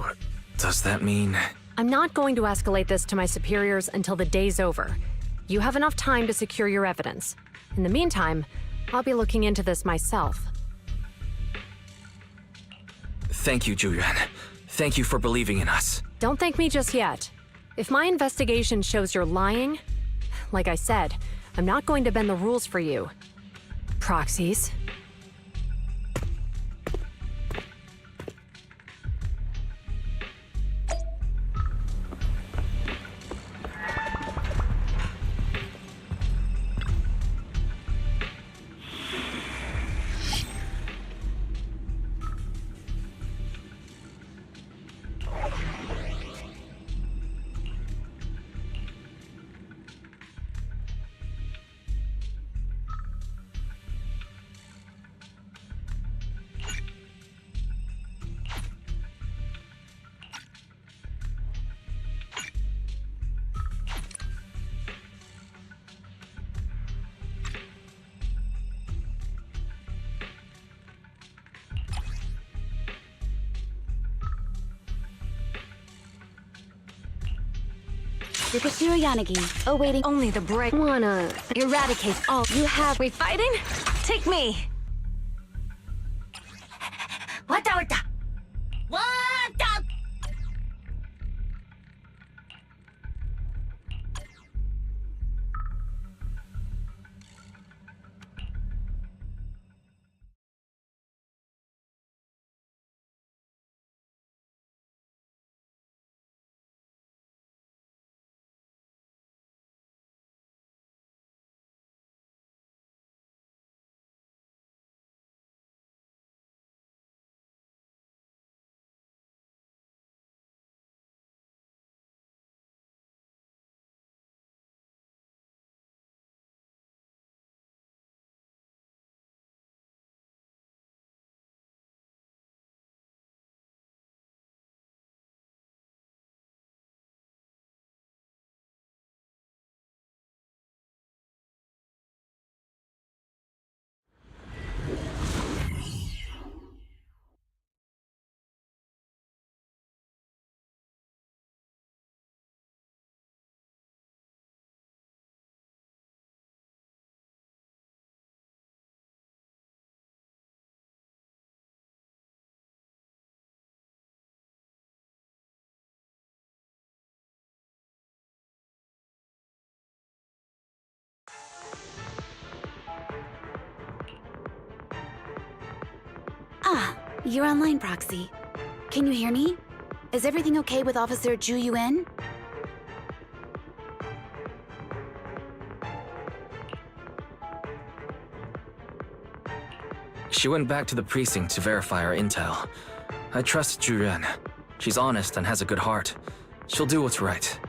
does that mean... I'm not going to escalate this to my superiors until the day's over. You have enough time to secure your evidence. In the meantime, I'll be looking into this myself. Thank you, Juyuan. Thank you for believing in us. Don't thank me just yet. If my investigation shows you're lying, like I said, I'm not going to bend the rules for you. Proxies. Sukashiro Yanagi, awaiting Only the brave Wanna eradicate all. you have We fighting? Take me. What the? Ah, you're online, Proxy. Can you hear me? Is everything okay with Officer Ju Yuen? She went back to the precinct to verify our intel. I trust Ju Yuan. She's honest and has a good heart. She'll do what's right.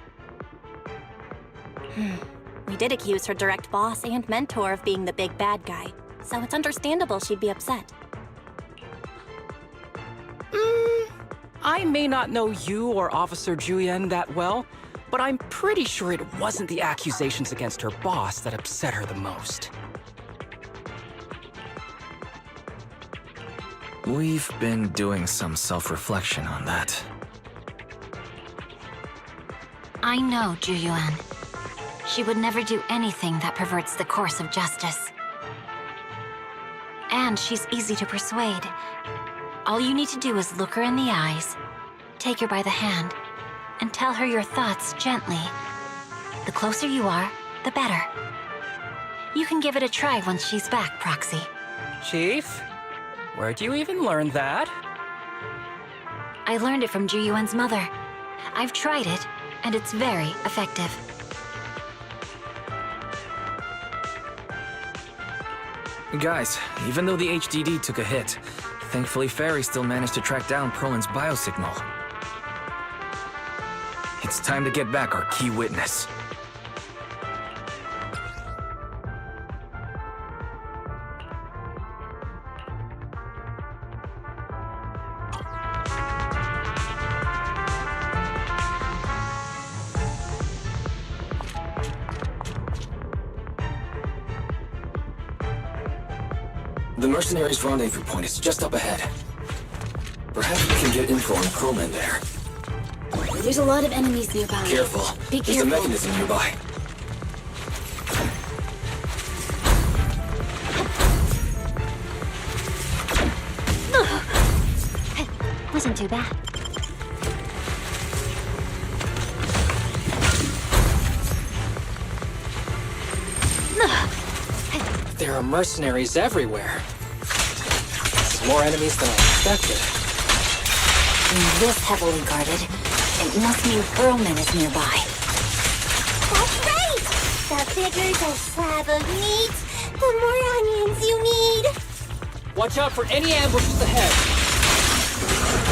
We did accuse her direct boss and mentor of being the big bad guy, so it's understandable she'd be upset. I may not know you or Officer Julian that well, but I'm pretty sure it wasn't the accusations against her boss that upset her the most. We've been doing some self-reflection on that. I know Ju Yuan. She would never do anything that perverts the course of justice. And she's easy to persuade. All you need to do is look her in the eyes, take her by the hand, and tell her your thoughts gently. The closer you are, the better. You can give it a try once she's back, Proxy. Chief? Where'd you even learn that? I learned it from Ju Yuan's mother. I've tried it, and it's very effective. Guys, even though the HDD took a hit, thankfully Fairy still managed to track down Perlin's biosignal. It's time to get back our key witness. The mercenaries' rendezvous point is just up ahead. Perhaps we can get info on Perlin there. There's a lot of enemies nearby. Careful. Be There's a careful. mechanism nearby. Wasn't too bad. There are mercenaries everywhere. There's more enemies than I expected. Being this heavily guarded, it must mean Perlman is nearby. That's right! The bigger the slab of meat, the more onions you need. Watch out for any ambushes ahead.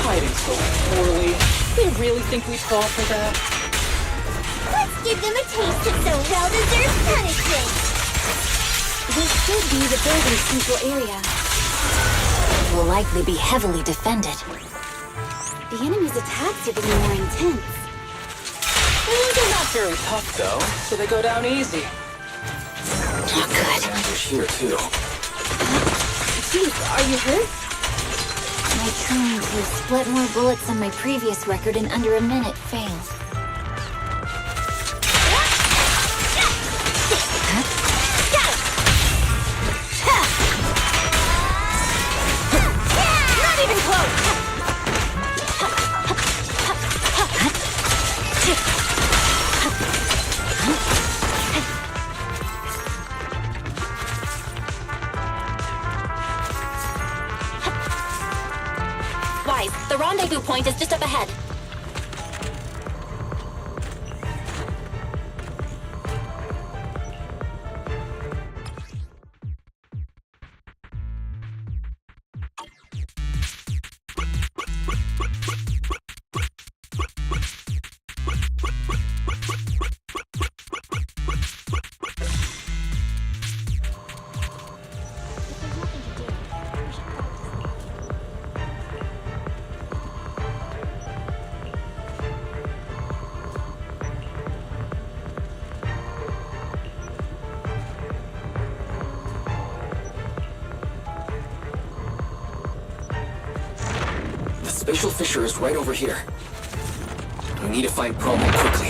Hiding so poorly. They really think we'd fall for that? Let's give them a taste of some well-deserved punishment. This should be the building's central area. It will likely be heavily defended. The enemy's attacks are getting more intense. They're not very tough, though, so they go down easy. Not good. Ambush here, too. Chief, are you hurt? My training to split more bullets than my previous record in under a minute failed. rendezvous point is just up ahead. The spatial fissure is right over here. We need to find Perlman quickly.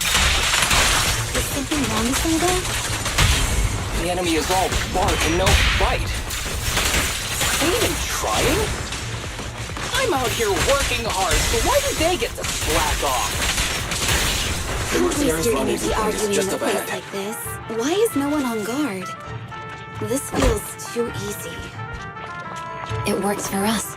Is something wrong with them there? The enemy is all bark and no bite. Ain't even trying? I'm out here working hard, so why do they get to slack off? Don't waste your energy Is arguing in just a up place ahead. like this. Why is no one on guard? This feels too easy. It works for us.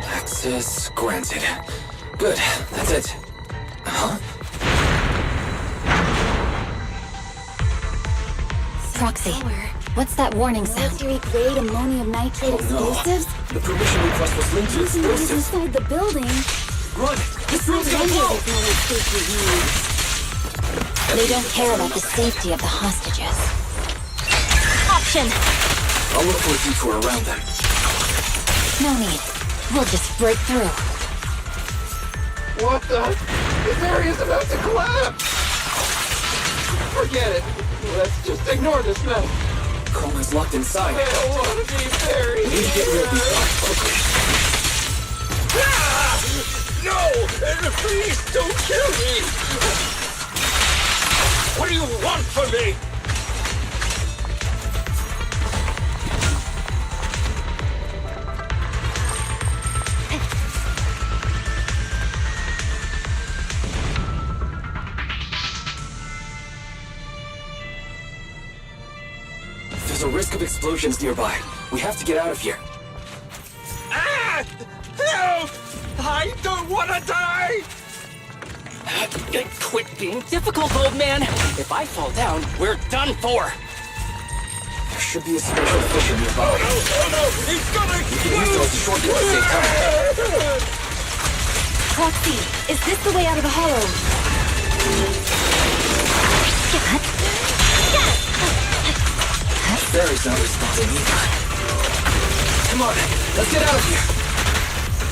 Access granted. Good, that's it. Huh? Proxy, what's that warning sound? Military-grade ammonium nitrate explosives? The permission request was linked to Using those explosives. inside the building. Run! This room's gonna Wonder blow! there's no escape for you. They don't care about the safety of the hostages. Option! I'll look for a detour around them. No need. We'll just break through. What the? This area's about to collapse! Forget it. Let's just ignore this now. Coleman's locked inside. I don't want to be buried. We need to get rid of these guys quickly. Ah! No! Please don't kill me! What do you want from me? There's a risk of explosions nearby. We have to get out of here. Ah! Help! I don't want to die! Quit being difficult, old man. If I fall down, we're done for. There should be a spatial fissure nearby. Oh no! He's gonna We can use those to shortcut to save time. Proxy, is this the way out of the hollow? Barry's not responding either. Come on, let's get out of here.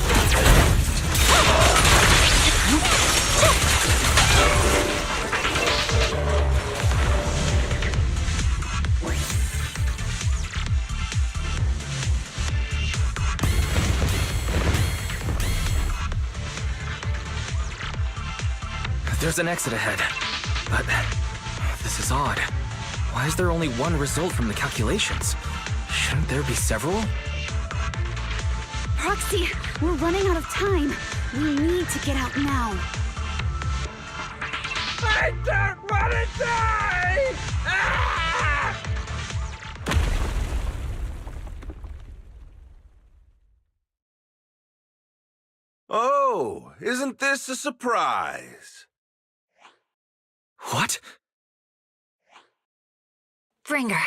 There's an exit ahead, but this is odd. Why is there only one result from the calculations? Shouldn't there be several? Proxy, we're running out of time. We need to get out now. I don't want to die! Ah! Oh, isn't this a surprise? What? Bringer.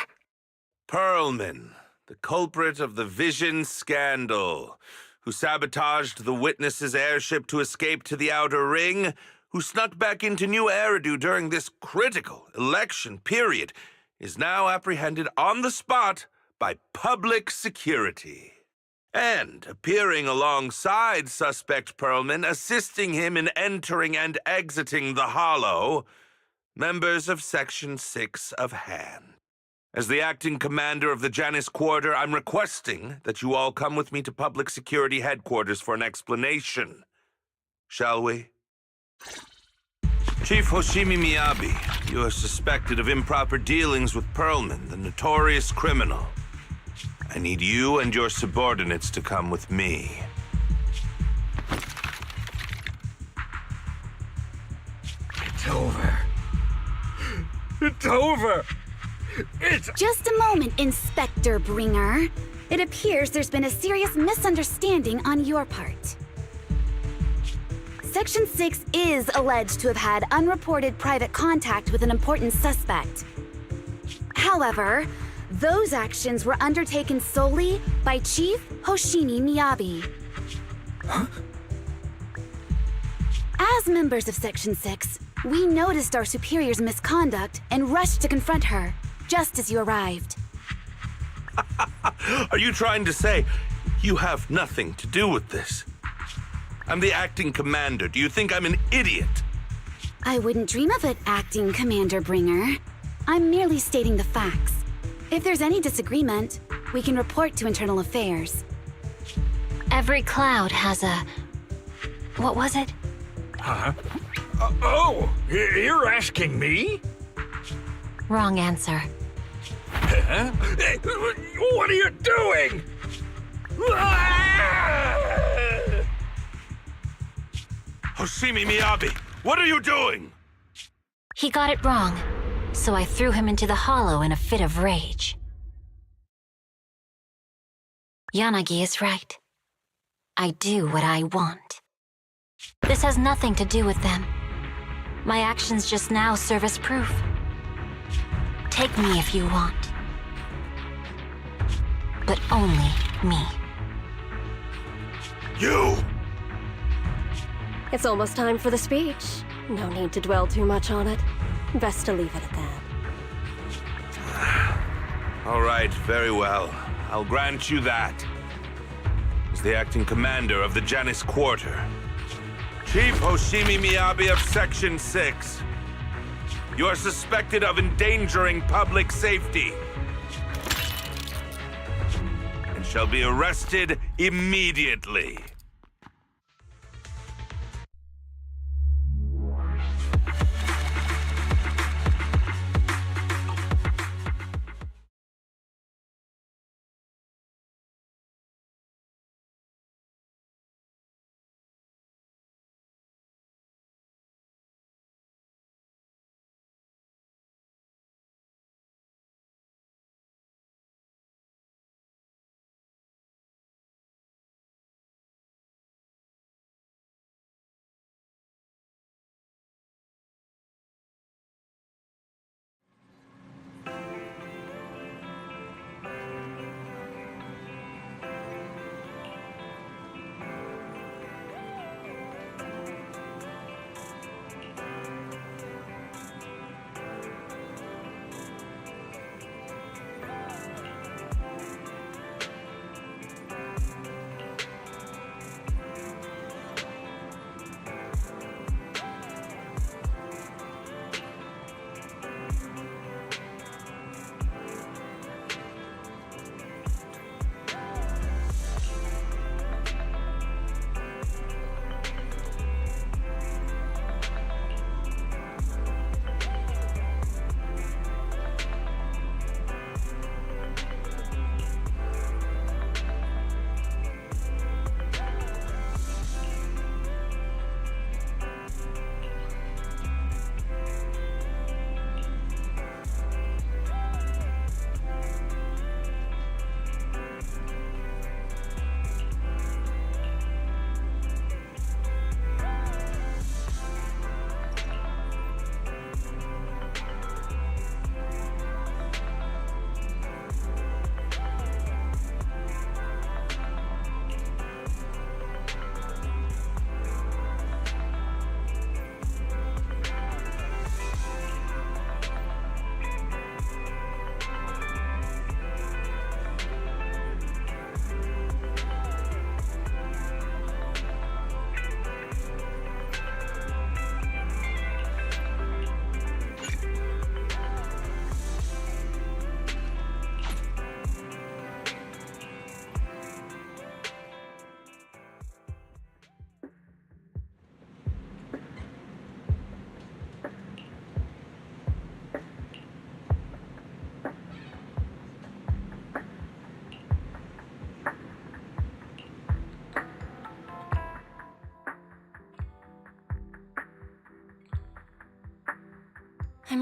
Perlman, the culprit of the Vision scandal. who sabotaged the Witness's airship to escape to the Outer Ring, who snuck back into New Eridu during this critical election period, is now apprehended on the spot by public security. And appearing alongside suspect Perlman, assisting him in entering and exiting the Hollow, members of Section 6 of Han. As the acting commander of the Janus Quarter, I'm requesting that you all come with me to Public Security Headquarters for an explanation. Shall we? Chief Hoshimi Miyabi, you are suspected of improper dealings with Perlman, the notorious criminal. I need you and your subordinates to come with me. It's over. It's over! It's... Just a moment, Inspector Bringer. It appears there's been a serious misunderstanding on your part. Section 6 is alleged to have had unreported private contact with an important suspect. However, those actions were undertaken solely by Chief Hoshimi Miyabi. Huh? As members of Section 6, we noticed our superior's misconduct and rushed to confront her, just as you arrived. Are you trying to say you have nothing to do with this? I'm the acting commander. Do you think I'm an idiot? I wouldn't dream of it, Acting Commander Bringer. I'm merely stating the facts. If there's any disagreement, we can report to Internal Affairs. Every cloud has a... What was it? Huh? You're asking me? Wrong answer. Huh? What are you doing? Hoshimi Miyabi, what are you doing? He got it wrong, so I threw him into the hollow in a fit of rage. Yanagi is right. I do what I want. This has nothing to do with them. My actions just now serve as proof. Take me if you want. But only me. You! It's almost time for the speech. No need to dwell too much on it. Best to leave it at that. All right, very well. I'll grant you that. As the acting commander of the Janus Quarter, Chief Hoshimi Miyabi of Section 6, you are suspected of endangering public safety and shall be arrested immediately.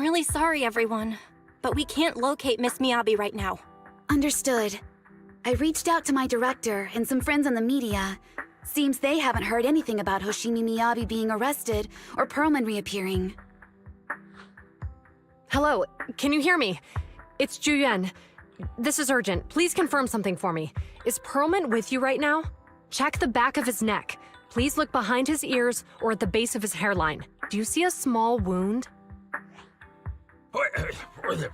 really sorry, everyone, but we can't locate Miss Miyabi right now. Understood. I reached out to my director and some friends in the media. Seems they haven't heard anything about Hoshimi Miyabi being arrested or Perlman reappearing. Hello, can you hear me? It's Juyuan. This is urgent. Please confirm something for me. Is Perlman with you right now? Check the back of his neck. Please look behind his ears or at the base of his hairline. Do you see a small wound?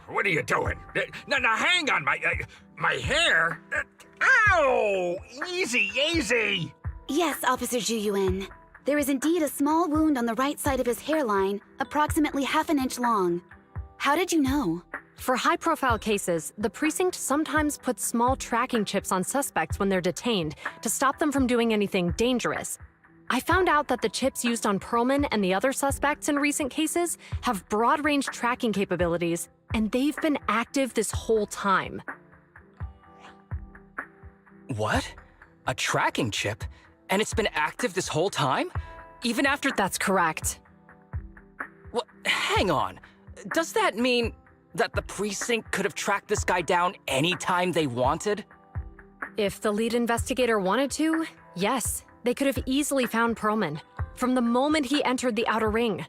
What are you doing? Now, hang on, my hair? Ow! Easy, easy! Yes, Officer Juyuan. There is indeed a small wound on the right side of his hairline, approximately half an inch long. How did you know? For high-profile cases, the precinct sometimes puts small tracking chips on suspects when they're detained to stop them from doing anything dangerous. I found out that the chips used on Perlman and the other suspects in recent cases have broad-range tracking capabilities, and they've been active this whole time. What? A tracking chip? And it's been active this whole time? Even after— That's correct. What? Hang on. Does that mean that the precinct could have tracked this guy down anytime they wanted? If the lead investigator wanted to, yes, they could have easily found Perlman from the moment he entered the outer ring.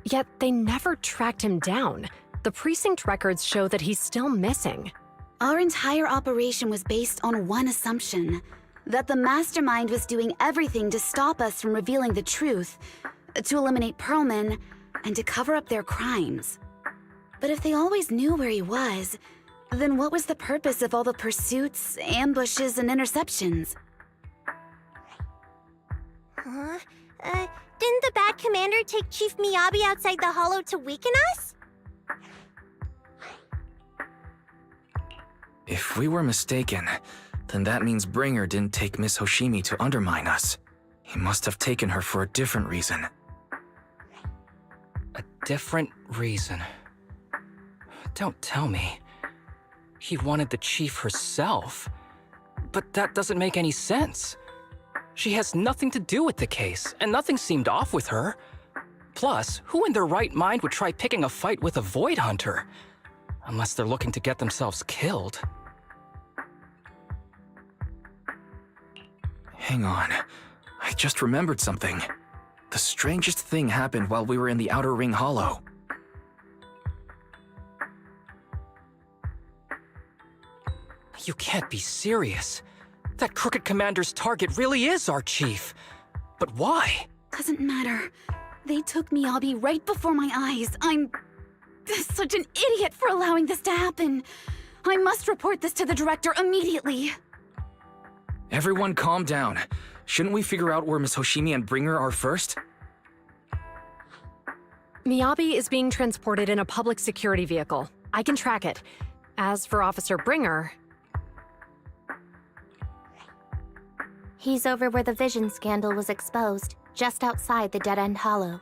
Yet they never tracked him down. The precinct records show that he's still missing. Our entire operation was based on one assumption, that the mastermind was doing everything to stop us from revealing the truth, to eliminate Perlman, and to cover up their crimes. But if they always knew where he was, then what was the purpose of all the pursuits, ambushes, and interceptions? Didn't the bad commander take Chief Miyabi outside the hollow to weaken us? If we were mistaken, then that means Bringer didn't take Miss Hoshimi to undermine us. He must have taken her for a different reason. A different reason? Don't tell me. He wanted the chief herself. But that doesn't make any sense. She has nothing to do with the case, and nothing seemed off with her. Plus, who in their right mind would try picking a fight with a Void Hunter? Unless they're looking to get themselves killed. Hang on. I just remembered something. The strangest thing happened while we were in the Outer Ring Hollow. You can't be serious. That crooked commander's target really is our chief. But why? Doesn't matter. They took Miyabi right before my eyes. I'm such an idiot for allowing this to happen. I must report this to the director immediately. Everyone calm down. Shouldn't we figure out where Miss Hoshimi and Bringer are first? Miyabi is being transported in a public security vehicle. I can track it. As for Officer Bringer... He's over where the vision scandal was exposed, just outside the Dead-End Hollow.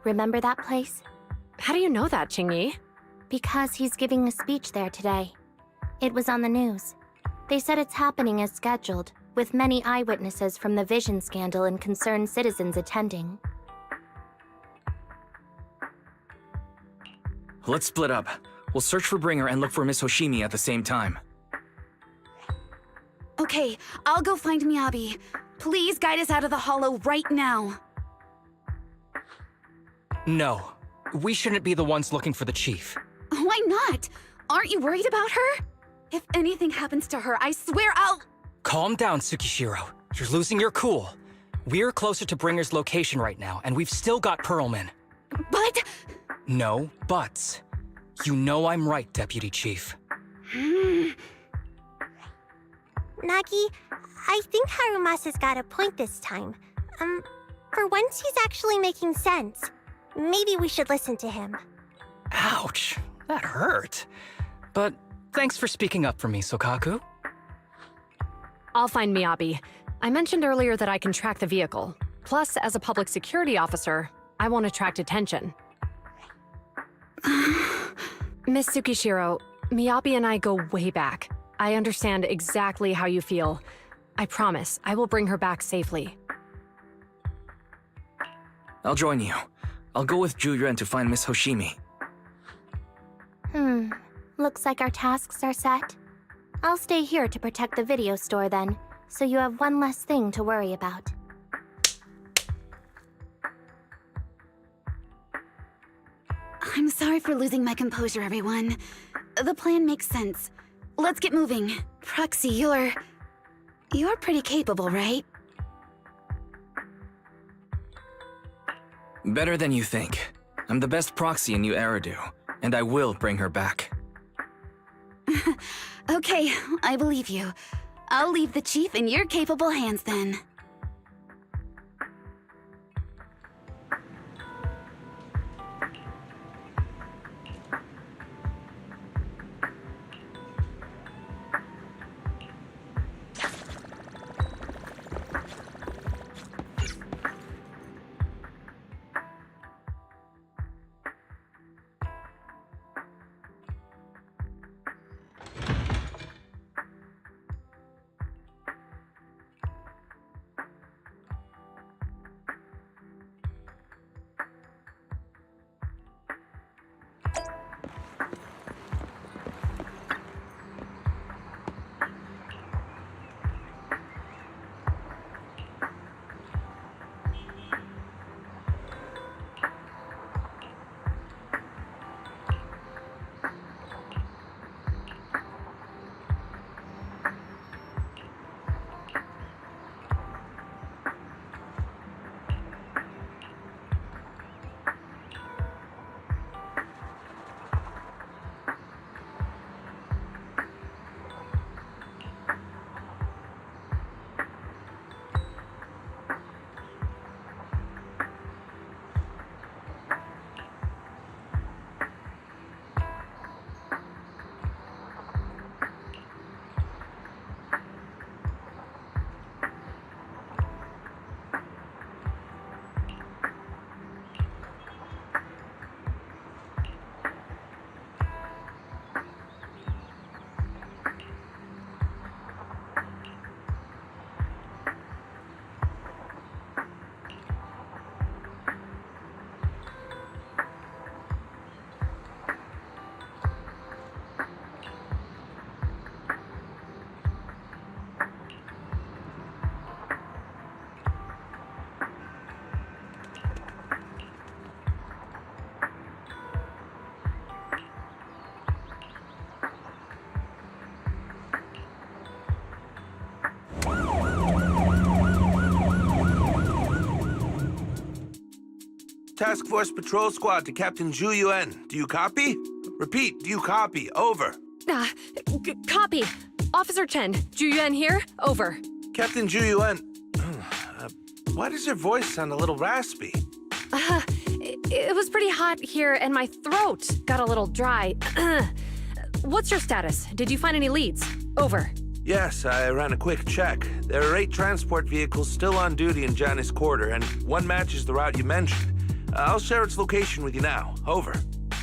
Remember that place? How do you know that, Qingyi? Because he's giving a speech there today. It was on the news. They said it's happening as scheduled, with many eyewitnesses from the vision scandal and concerned citizens attending. Let's split up. We'll search for Bringer and look for Miss Hoshimi at the same time. Okay, I'll go find Miyabi. Please guide us out of the hollow right now. No. We shouldn't be the ones looking for the chief. Why not? Aren't you worried about her? If anything happens to her, I swear I'll... Calm down, Tsukishiro. You're losing your cool. We're closer to Bringer's location right now, and we've still got Perlman. But... No buts. You know I'm right, Deputy Chief. Nagi, I think Harumasa's got a point this time. For once he's actually making sense. Maybe we should listen to him. Ouch, that hurt. But thanks for speaking up for me, Sokaku. I'll find Miyabi. I mentioned earlier that I can track the vehicle. Plus, as a public security officer, I won't attract attention. Miss Tsukishiro, Miyabi and I go way back. I understand exactly how you feel. I promise, I will bring her back safely. I'll join you. I'll go with Juyuan to find Miss Hoshimi. Looks like our tasks are set. I'll stay here to protect the video store then, so you have one less thing to worry about. I'm sorry for losing my composure, everyone. The plan makes sense. Let's get moving. Proxy, you're pretty capable, right? Better than you think. I'm the best proxy in New Eridu, and I will bring her back. Okay, I believe you. I'll leave the chief in your capable hands then. Task Force Patrol Squad to Captain Zhu Yuan. Do you copy? Repeat, do you copy? Over. Copy. Officer Chen, Zhu Yuan here. Over. Captain Zhu Yuan, why does your voice sound a little raspy? It was pretty hot here and my throat got a little dry. What's your status? Did you find any leads? Over. Yes, I ran a quick check. There are 8 transport vehicles still on duty in Janice Quarter, and one matches the route you mentioned. I'll share its location with you now. Over.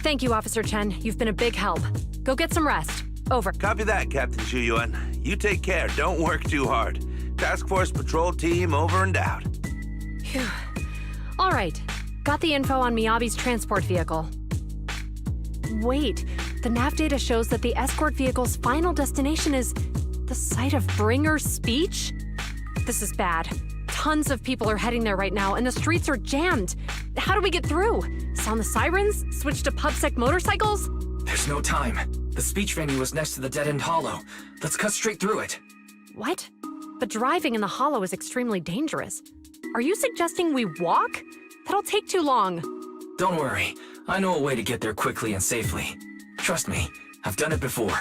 Thank you, Officer Chen. You've been a big help. Go get some rest. Over. Copy that, Captain Zhu Yuan. You take care. Don't work too hard. Task Force Patrol Team over and out. Phew. All right. Got the info on Miyabi's transport vehicle. Wait, the nav data shows that the escort vehicle's final destination is the site of Bringer's speech? This is bad. Tons of people are heading there right now, and the streets are jammed. How do we get through? Sound the sirens? Switch to PubSec motorcycles? There's no time. The speech venue was next to the dead-end hollow. Let's cut straight through it. What? But driving in the hollow is extremely dangerous. Are you suggesting we walk? That'll take too long. Don't worry. I know a way to get there quickly and safely. Trust me, I've done it before.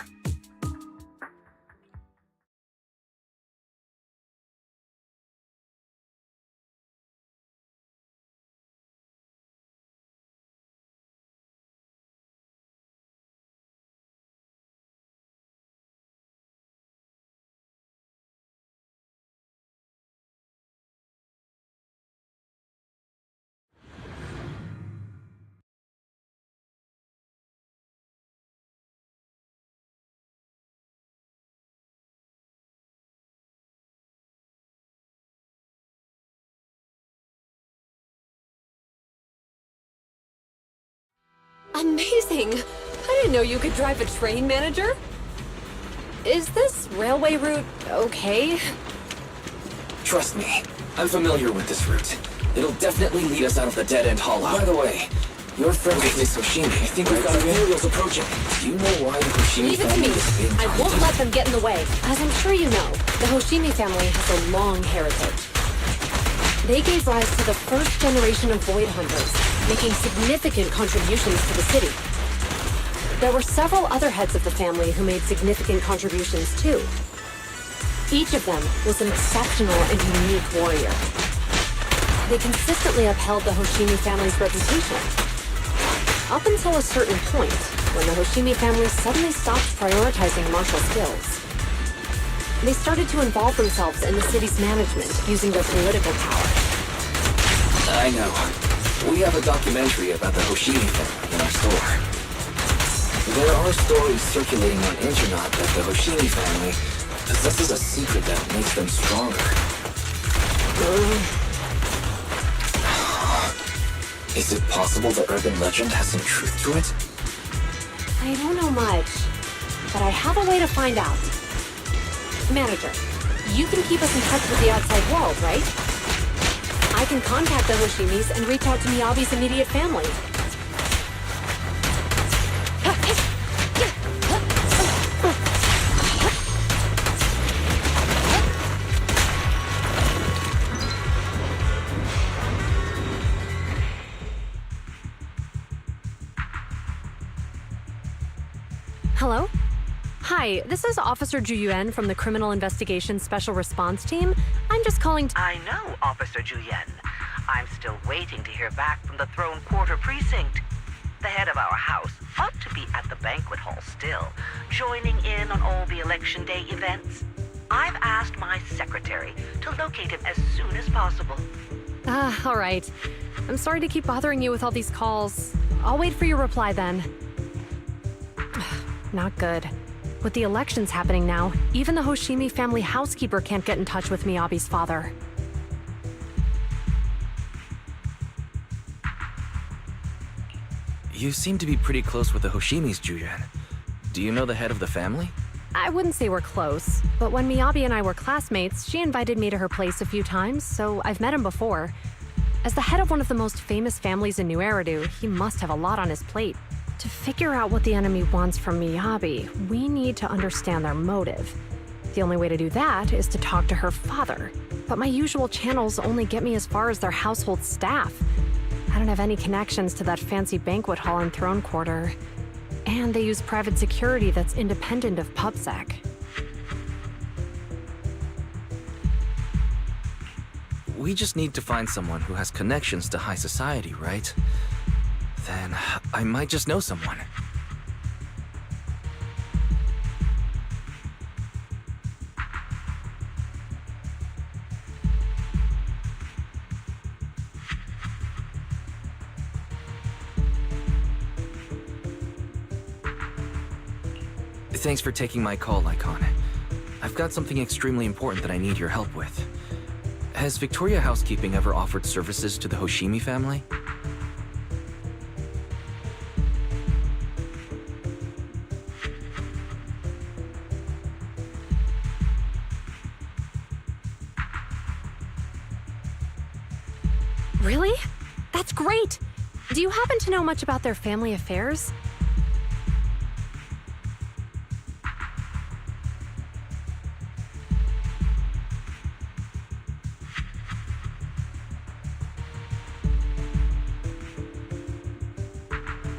Amazing! How didn't know you could drive a train, manager. Is this railway route okay? Trust me, I'm familiar with this route. It'll definitely lead us out of the dead-end hollow. By the way, your friend with Miss Hoshimi. I think we've got Imperials approaching. Do you know why the Hoshimi Leave it to me. I won't let them get in the way. As I'm sure you know, the Hoshimi family has a long heritage. They gave rise to the first generation of Void Hunters, making significant contributions to the city. There were several other heads of the family who made significant contributions too. Each of them was an exceptional and unique warrior. They consistently upheld the Hoshimi family's reputation. Up until a certain point, when the Hoshimi family suddenly stopped prioritizing martial skills. They started to involve themselves in the city's management using their political power. I know. We have a documentary about the Hoshimi family in our store. There are stories circulating on internet that the Hoshimi family possesses a secret that makes them stronger. Is it possible the urban legend has some truth to it? I don't know much, but I have a way to find out. Manager, you can keep us in touch with the outside world, right? I can contact the Hoshimis and reach out to Miyabi's immediate family. Hello? Hi, this is Officer Juyuan from the Criminal Investigations Special Response Team. I'm just calling to— I know, Officer Juyuan. I'm still waiting to hear back from the Throne Quarter Precinct. The head of our house ought to be at the banquet hall still, joining in on all the Election Day events. I've asked my secretary to locate him as soon as possible. all right. I'm sorry to keep bothering you with all these calls. I'll wait for your reply then. Not good. With the elections happening now, even the Hoshimi family housekeeper can't get in touch with Miyabi's father. You seem to be pretty close with the Hoshimis, Juyuan. Do you know the head of the family? I wouldn't say we're close, but when Miyabi and I were classmates, she invited me to her place a few times, so I've met him before. As the head of one of the most famous families in New Eridu, he must have a lot on his plate. To figure out what the enemy wants from Miyabi, we need to understand their motive. The only way to do that is to talk to her father. But my usual channels only get me as far as their household staff. I don't have any connections to that fancy banquet hall and throne quarter. And they use private security that's independent of PubSec. We just need to find someone who has connections to high society, right? Then I might just know someone. Thanks for taking my call, Icon. I've got something extremely important that I need your help with. Has Victoria Housekeeping ever offered services to the Hoshimi family? Really? That's great! Do you happen to know much about their family affairs?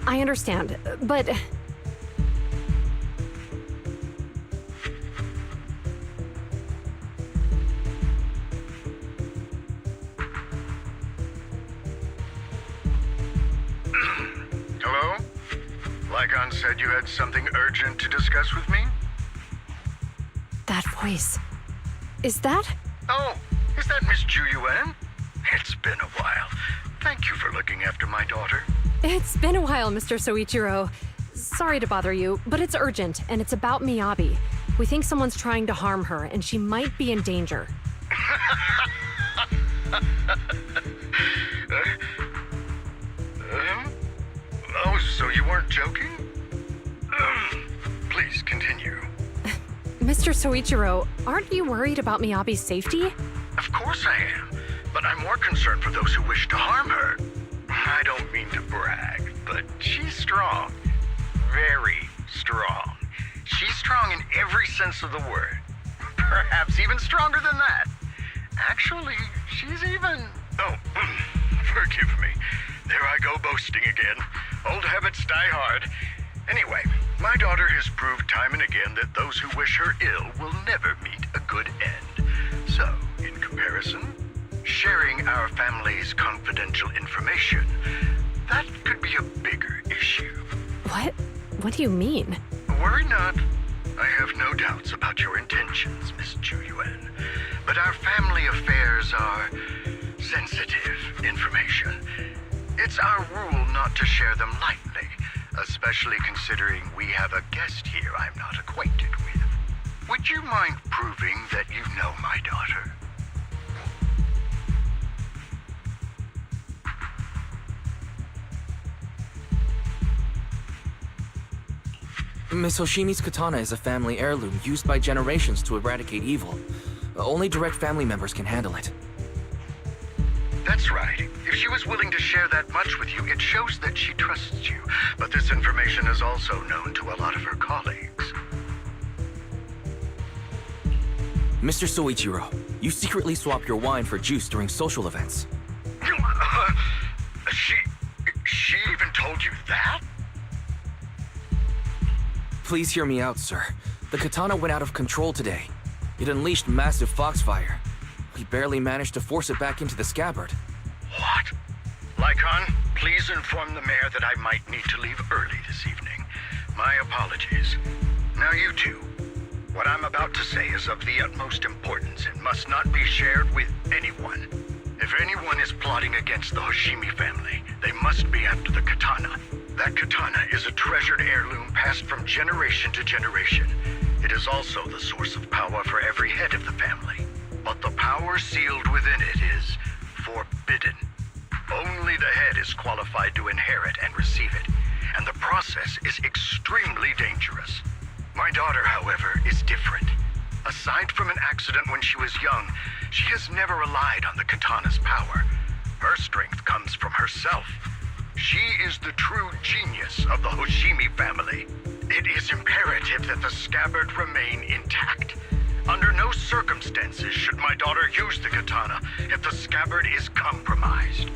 I understand, but... Hello? Lycon said you had something urgent to discuss with me? That voice... Is that... Oh, is that Miss Juyuan? It's been a while. Thank you for looking after my daughter. It's been a while, Mr. Soichiro. Sorry to bother you, but it's urgent, and it's about Miyabi. We think someone's trying to harm her, and she might be in danger. Oh, so you weren't joking? Please, continue. Mr. Soichiro, aren't you worried about Miyabi's safety? Of course I am, but I'm more concerned for those who wish to harm her. I don't mean to brag, but she's strong. Very strong. She's strong in every sense of the word. Perhaps even stronger than that. Actually, she's even... Oh, forgive me. There I go boasting again. Old habits die hard. Anyway, my daughter has proved time and again that those who wish her ill will never meet a good end. So, in comparison, sharing our family's confidential information, that could be a bigger issue. What? What do you mean? Worry not. I have no doubts about your intentions, Miss Ju Yuan. But our family affairs are sensitive information. It's our rule not to share them lightly, especially considering we have a guest here I'm not acquainted with. Would you mind proving that you know my daughter? Miss Hoshimi's katana is a family heirloom used by generations to eradicate evil. Only direct family members can handle it. That's right. If she was willing to share that much with you, it shows that she trusts you. But this information is also known to a lot of her colleagues. Mr. Soichiro, you secretly swap your wine for juice during social events. She even told you that? Please hear me out, sir. The katana went out of control today. It unleashed massive foxfire. We barely managed to force it back into the scabbard. What? Lycon, please inform the mayor that I might need to leave early this evening. My apologies. Now you two. What I'm about to say is of the utmost importance and must not be shared with anyone. If anyone is plotting against the Hoshimi family, they must be after the katana. That katana is a treasured heirloom passed from generation to generation. It is also the source of power for every head of the family. But the power sealed within it is forbidden. Only the head is qualified to inherit and receive it, and the process is extremely dangerous. My daughter, however, is different. Aside from an accident when she was young, she has never relied on the katana's power. Her strength comes from herself. She is the true genius of the Hoshimi family. It is imperative that the scabbard remain intact. Under no circumstances should my daughter use the katana if the scabbard is compromised.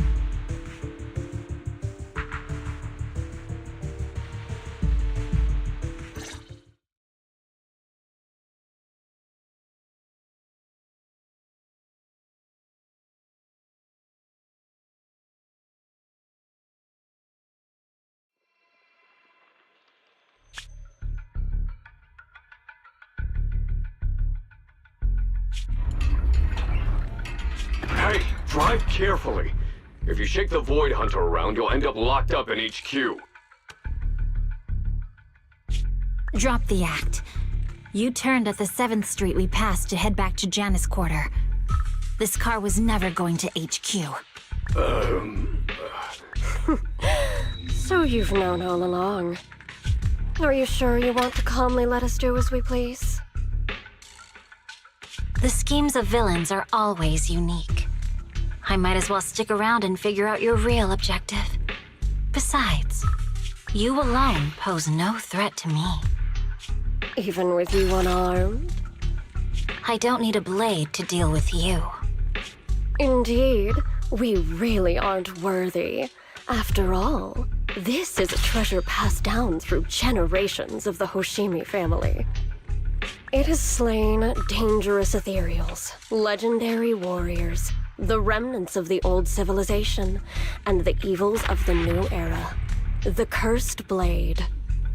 Hey, drive carefully. If you shake the Void Hunter around, you'll end up locked up in HQ. Drop the act. You turned at the 7th Street we passed to head back to Janus Quarter. This car was never going to HQ. So you've known all along. Are you sure you want to calmly let us do as we please? The schemes of villains are always unique. I might as well stick around and figure out your real objective. Besides, you alone pose no threat to me. Even with you unarmed? I don't need a blade to deal with you. Indeed, we really aren't worthy. After all, this is a treasure passed down through generations of the Hoshimi family. It has slain dangerous ethereals, legendary warriors, the remnants of the old civilization, and the evils of the new era. The cursed blade,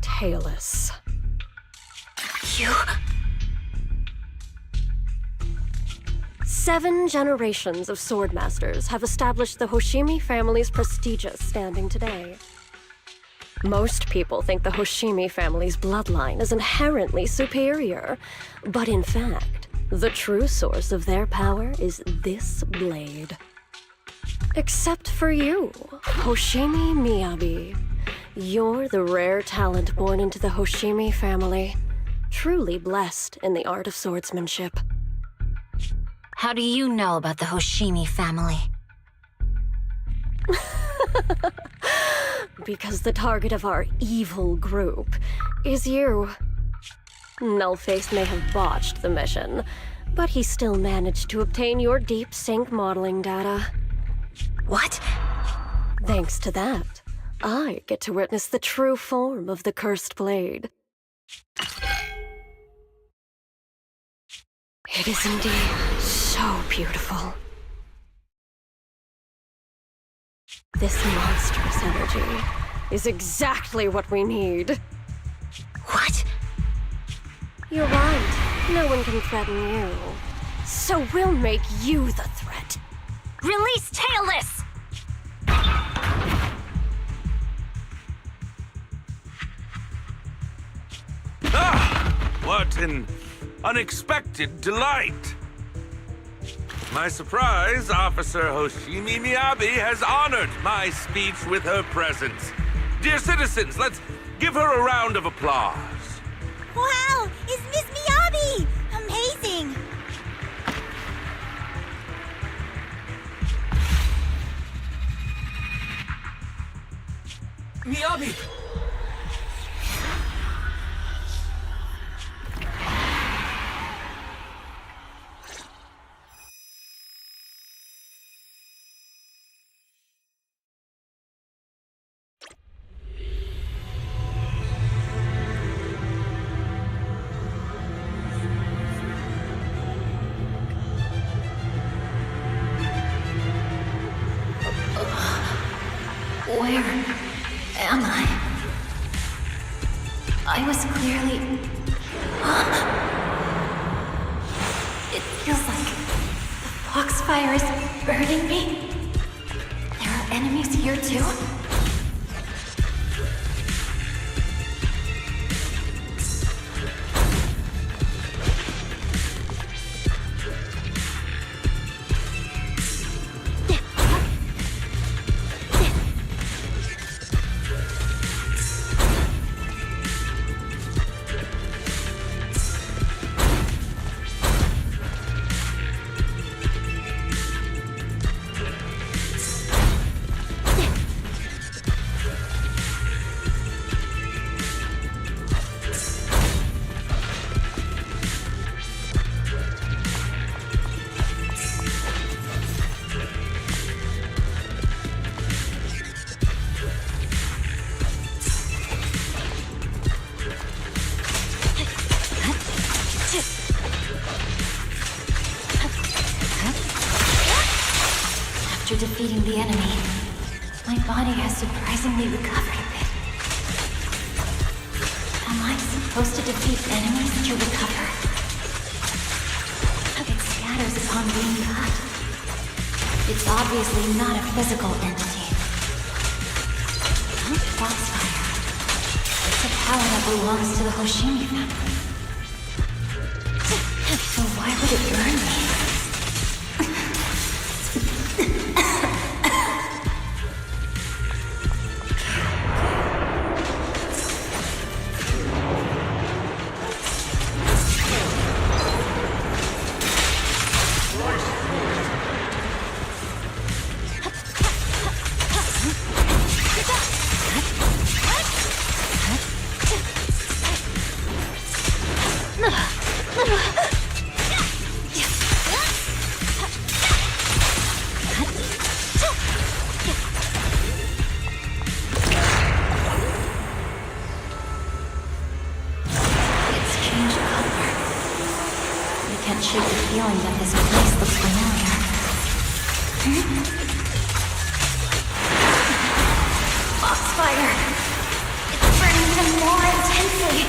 Talus. You... 7 generations of swordmasters have established the Hoshimi family's prestigious standing today. Most people think the Hoshimi family's bloodline is inherently superior, but in fact, the true source of their power is this blade. Except for you, Hoshimi Miyabi. You're the rare talent born into the Hoshimi family. Truly blessed in the art of swordsmanship. How do you know about the Hoshimi family? Because the target of our evil group is you. Nullface may have botched the mission, but he still managed to obtain your deep sync modeling data. What? Thanks to that, I get to witness the true form of the cursed blade. It is indeed so beautiful. This monstrous energy is exactly what we need. What? You're right. No one can threaten you. So we'll make you the threat. Release Tailless! What an unexpected delight! My surprise, Officer Hoshimi Miyabi has honored my speech with her presence. Dear citizens, let's give her a round of applause. Wow! It's Miss Miyabi! Amazing! Miyabi! Where am I? I was clearly... It feels like the foxfire is burning me. There are enemies here too? After defeating the enemy, my body has surprisingly recovered a bit. Am I supposed to defeat enemies to recover? It scatters upon being cut. It's obviously not a physical entity. Foxfire. It's a power that belongs to the Hoshimi family. So why would it burn me? Shake the feeling that this place looks familiar. Foxfire! It's burning even more intensely!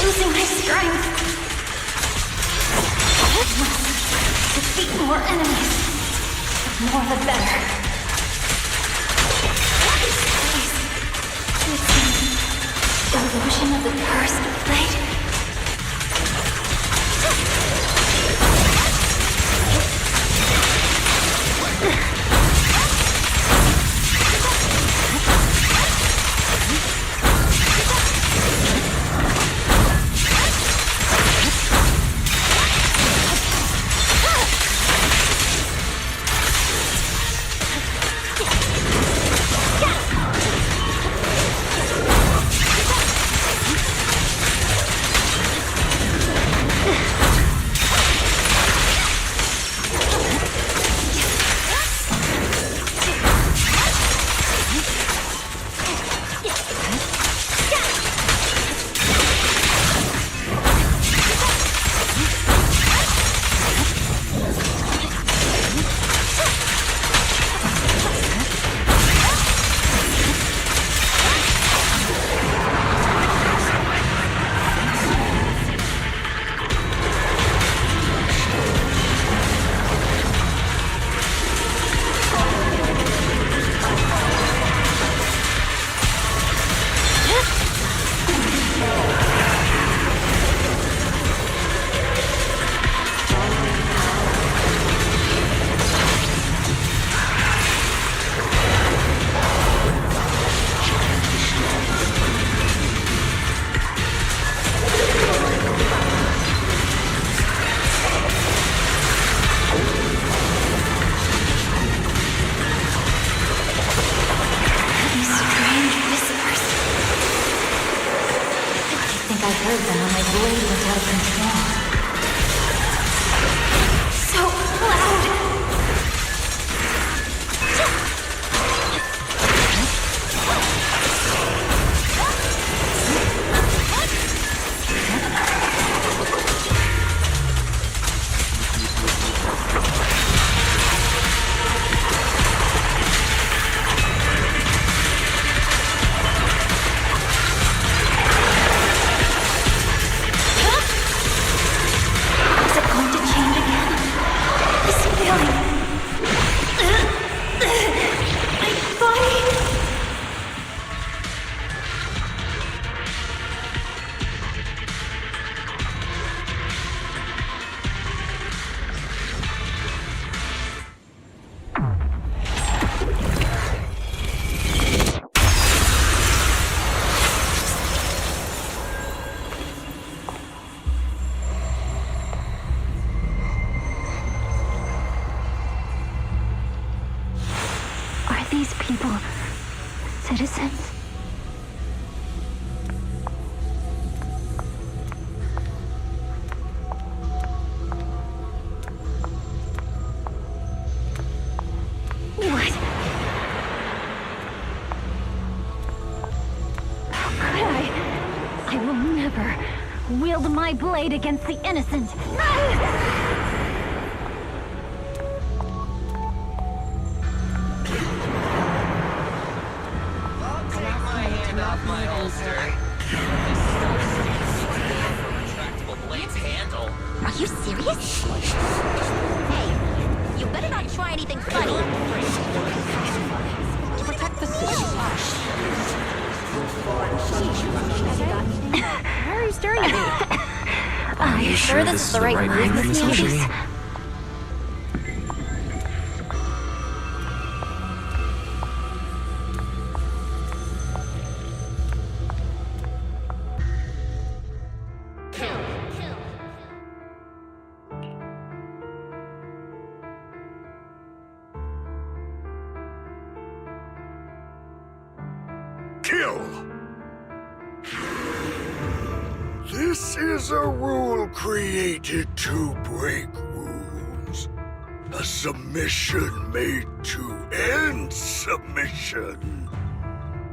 Losing my strength! I must defeat more enemies. The more the better. Illusion of the cursed blade. heard them when my blade went out of control. So loud! These people, citizens? What? How could I will never wield my blade against the innocent. Off my holster. Retractable blades handle. Are you serious? Hey, you better not try anything funny. To protect the city. Why are you staring at me? Are you sure this is the right move, Miss Hoshimi? Kill! This is a rule created to break rules. A submission made to end submission.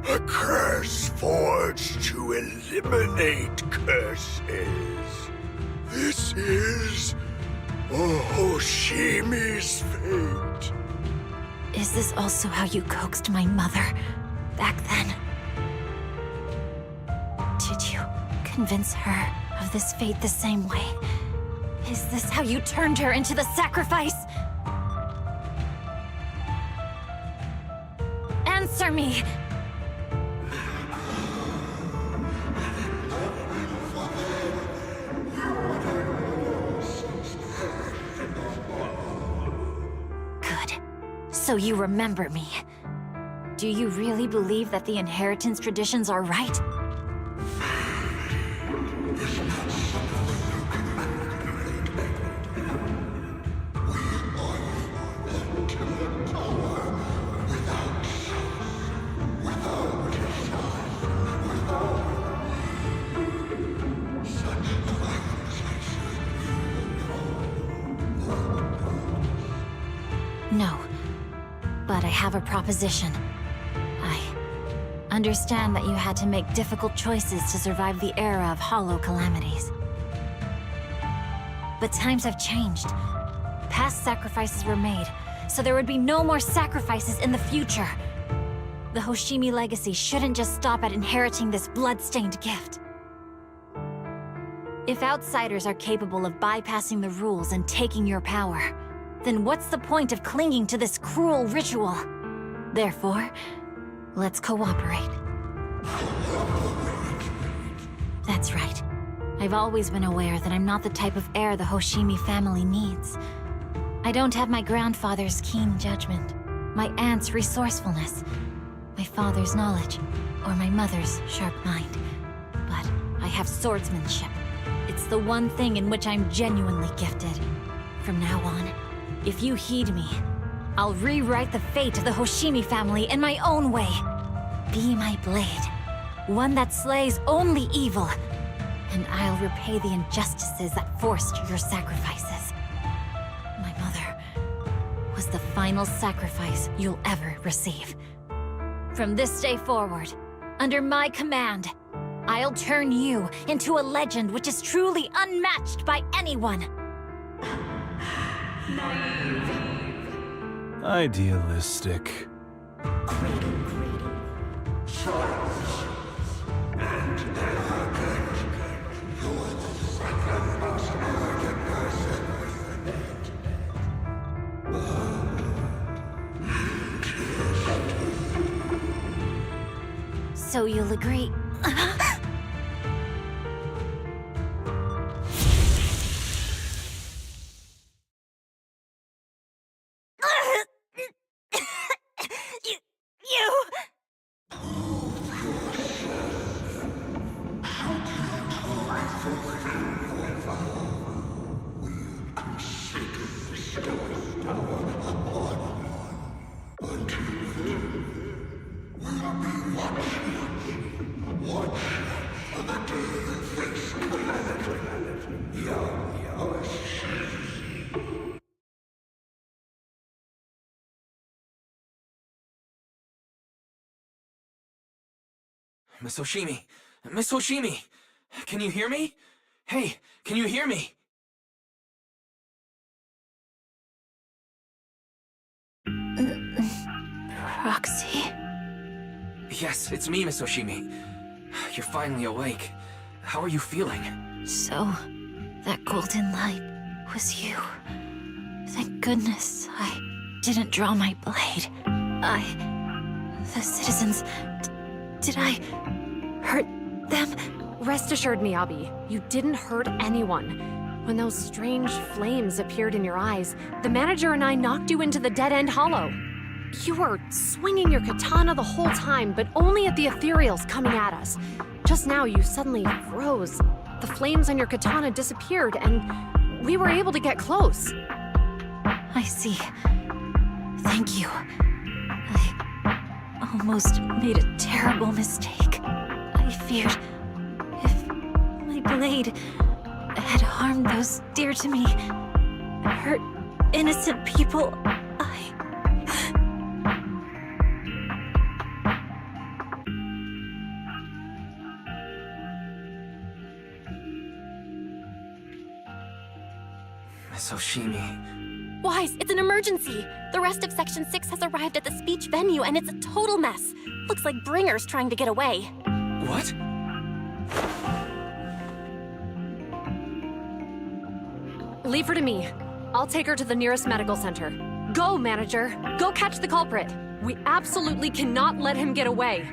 A curse forged to eliminate curses. This is Hoshimi's fate. Is this also how you coaxed my mother back then? Did you convince her of this fate the same way? Is this how you turned her into the sacrifice? Answer me! Good. So you remember me. Do you really believe that the inheritance traditions are right? No. But I have a proposition. I understand that you had to make difficult choices to survive the era of hollow calamities. But times have changed. Past sacrifices were made, so there would be no more sacrifices in the future. The Hoshimi legacy shouldn't just stop at inheriting this blood-stained gift. If outsiders are capable of bypassing the rules and taking your power, then what's the point of clinging to this cruel ritual? Therefore, let's cooperate. That's right. I've always been aware that I'm not the type of heir the Hoshimi family needs. I don't have my grandfather's keen judgment, my aunt's resourcefulness, my father's knowledge, or my mother's sharp mind. But I have swordsmanship. It's the one thing in which I'm genuinely gifted. From now on, if you heed me, I'll rewrite the fate of the Hoshimi family in my own way. Be my blade, one that slays only evil, and I'll repay the injustices that forced your sacrifices. My mother was the final sacrifice you'll ever receive. From this day forward, under my command, I'll turn you into a legend which is truly unmatched by anyone. Idealistic. So you'll agree? Miss Hoshimi! Miss Hoshimi! Can you hear me? Hey, can you hear me? Proxy? Yes, it's me, Miss Hoshimi. You're finally awake. How are you feeling? So, that golden light was you. Thank goodness I didn't draw my blade. The citizens... Did I hurt them? Rest assured, Miyabi, you didn't hurt anyone. When those strange flames appeared in your eyes, the manager and I knocked you into the dead-end hollow. You were swinging your katana the whole time, but only at the ethereals coming at us. Just now, you suddenly froze. The flames on your katana disappeared, and we were able to get close. I see. Thank you. I almost made a terrible mistake. I feared if my blade had harmed those dear to me, hurt innocent people, Miss Hoshimi... Wise, it's an emergency! The rest of Section 6 has arrived at the speech venue, and it's a total mess. Looks like Bringer's trying to get away. What? Leave her to me. I'll take her to the nearest medical center. Go, manager! Go catch the culprit! We absolutely cannot let him get away!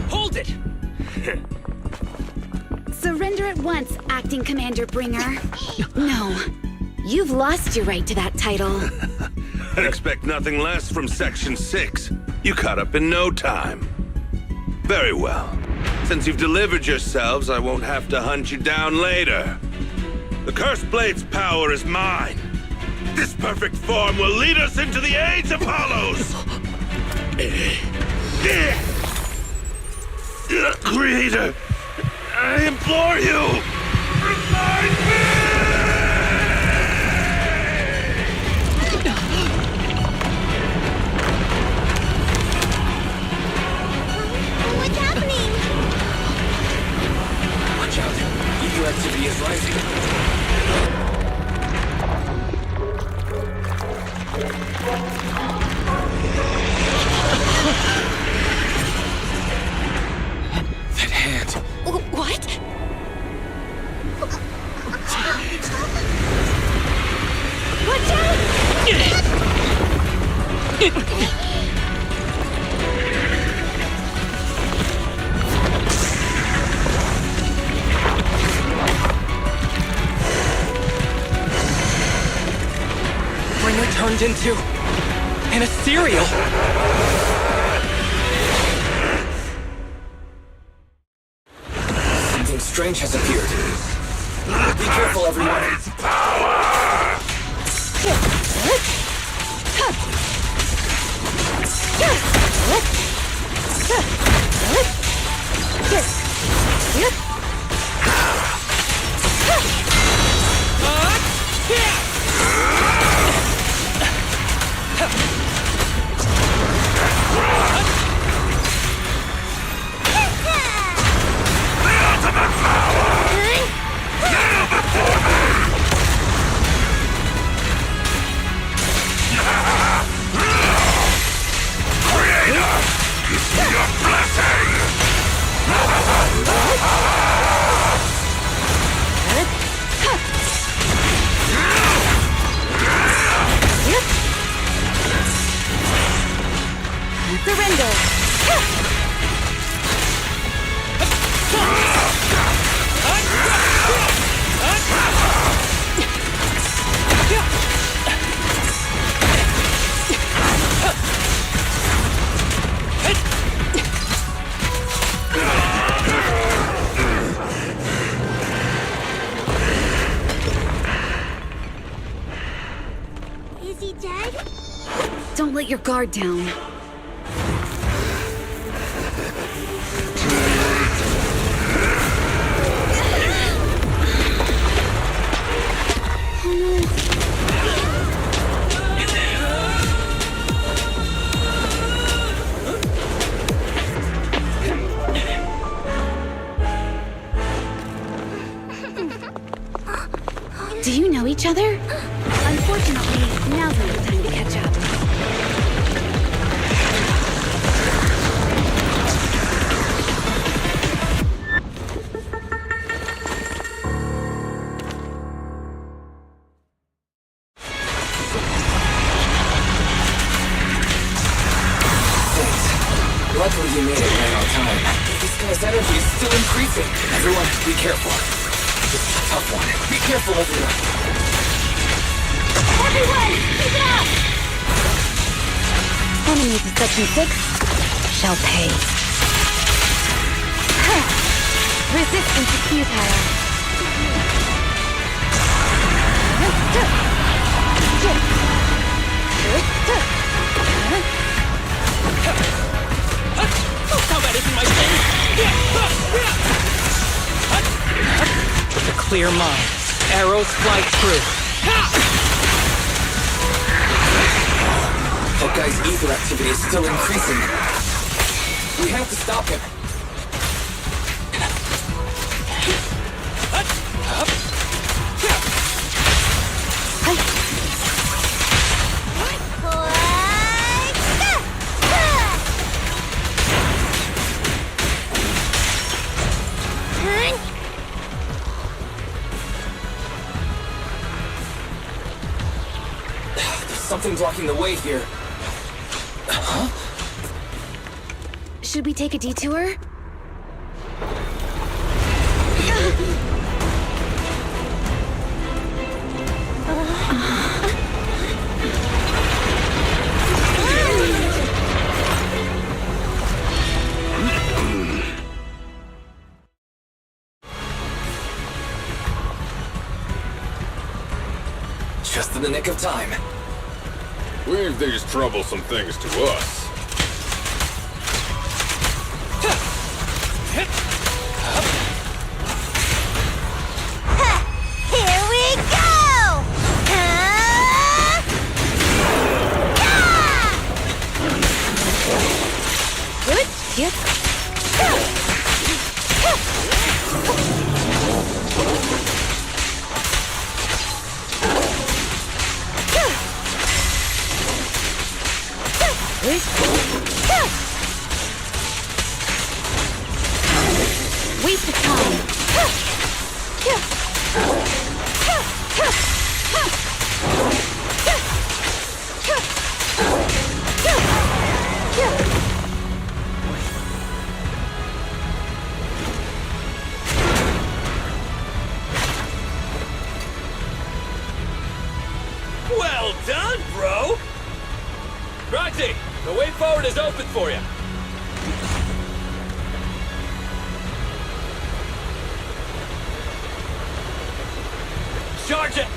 Hold it! Surrender at once, Acting Commander Bringer. No. You've lost your right to that title. I'd expect nothing less from Section 6. You caught up in no time. Very well. Since you've delivered yourselves, I won't have to hunt you down later. The Cursed Blade's power is mine. This perfect form will lead us into the age of Hollows! Creator, I implore you! Remind me! What's happening? Watch out. EU activity is rising. That hand. What? Watch Bringer turned into an ethereal. Something strange has appeared. Be careful, everyone. Is he dead? Don't let your guard down. Do you know each other? Unfortunately, now's not the time to catch up. Luckily you made it right on time. This guy's energy is still increasing. Everyone, be careful. This is a tough one. Be careful, everyone. Everyone, keep it up! Enemies of Section 6 shall pay. Resistance is futile. Combat isn't my thing! With a clear mind, arrows fly true. That guy's ether activity is still increasing. We have to stop him. Something blocking the way here. Huh? Should we take a detour? Just in the nick of time. Leave these troublesome things to us. Here we go! Good. Yep. Waste of time. Well done, bro! Roxy, the way forward is open for you. Charge it!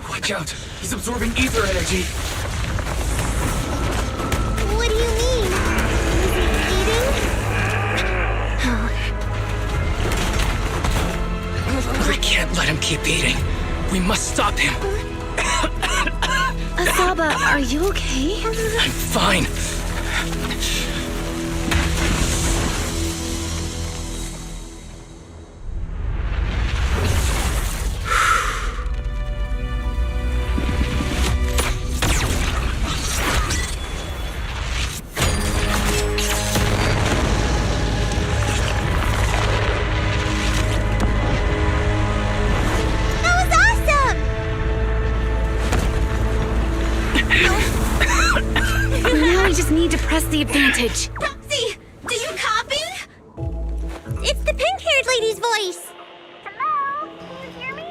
Watch out! He's absorbing ether energy! What do you mean? We can't let him keep eating. We must stop him. Asaba, are you okay? I'm fine. Now we just need to press the advantage. Roxy, do you copy? It's the pink-haired lady's voice. Hello? Can you hear me?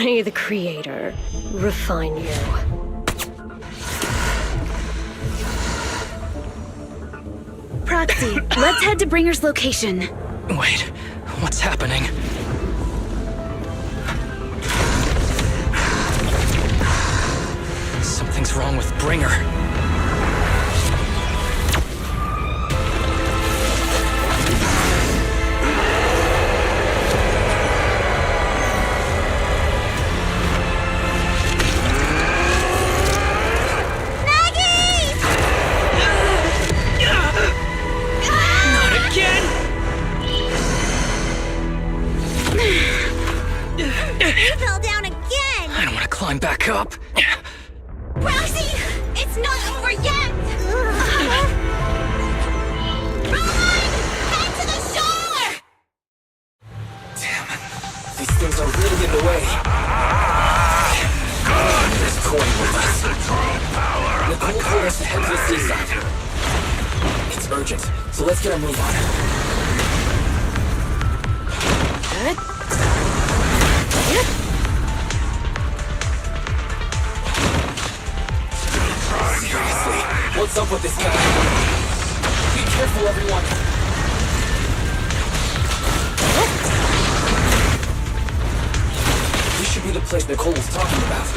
May the Creator refine you. Proxy, let's head to Bringer's location. Wait, what's happening? Something's wrong with Bringer. Not again! You fell down again! I don't want to climb back up. Roxy, it's not over yet! Run! Head to the shore! These things are really in the way. There's Coin with us. Nicole told us to head to the seaside. It's urgent, so let's get a move on. Seriously, what's up with this guy? Be careful, everyone. This should be the place Nicole was talking about.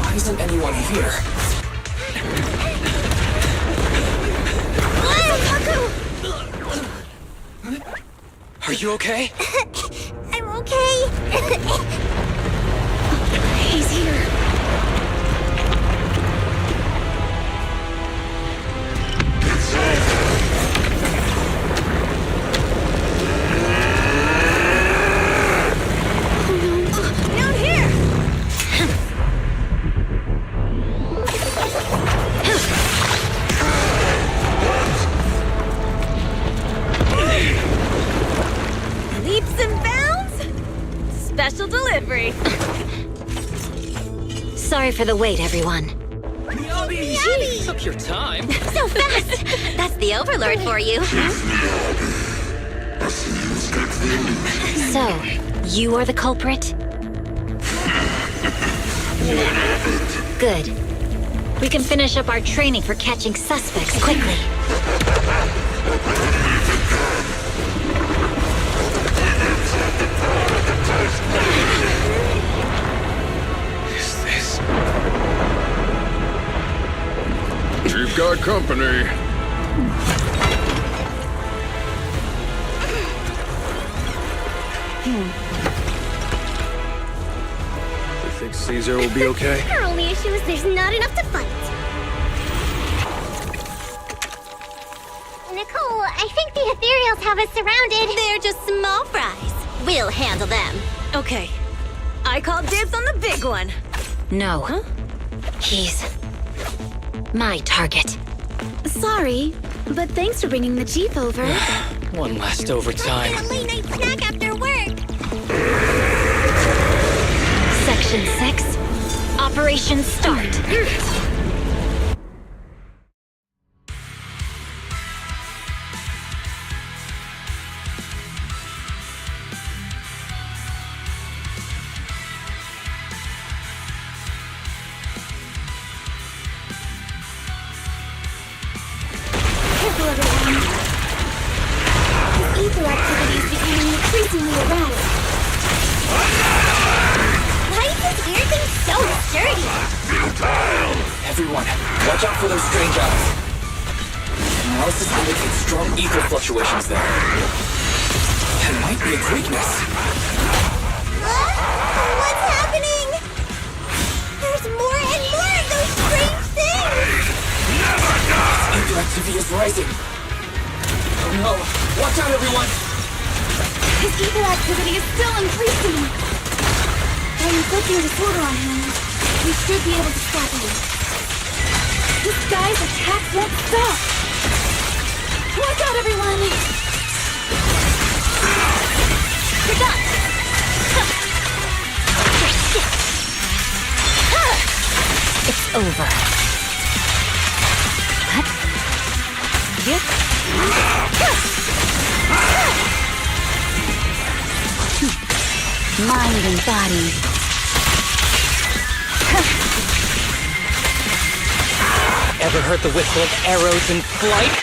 Why isn't anyone here? Are you okay? I'm okay. He's here. Down here! Sorry for the wait, everyone. Miyabi! Took your time. So fast! That's the Overlord for you. So, you are the culprit? Good. We can finish up our training for catching suspects quickly. Is this? You've got company. You think Caesar will be okay? Our only issue is there's not enough to fight. Nicole, I think the ethereals have us surrounded. They're just small fries. We'll handle them. Okay. I call dibs on the big one. No. Huh? He's my target. Sorry, but thanks for bringing the Jeep over. One last overtime. A late night snack after work. Section 6. Operation start. Careful, everyone. This ether activity is becoming increasingly erratic. Why is this weird thing so sturdy? Everyone, watch out for those strange eyes. Analysis indicates strong ether fluctuations there. That might be a weakness. What's happening? There's more and more of those strange things! Ether activity is rising. Oh no! Watch out, everyone! His ether activity is still increasing. By inflicting disorder on him, we should be able to stop him. This guy's attacks won't stop. Watch out, everyone! You're done! It's over. Mind and body. Ever heard the whistle of arrows in flight?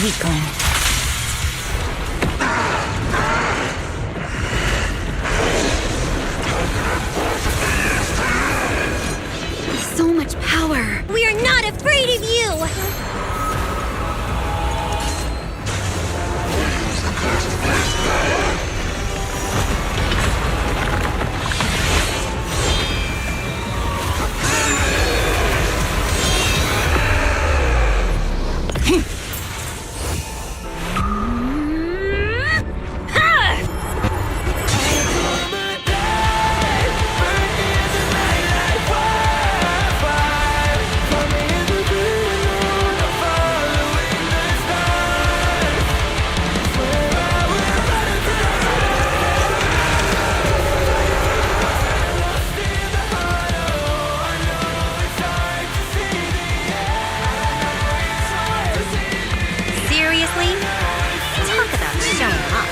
Weakling. So much power. We are not afraid of you! Seriously? Talk about showing up.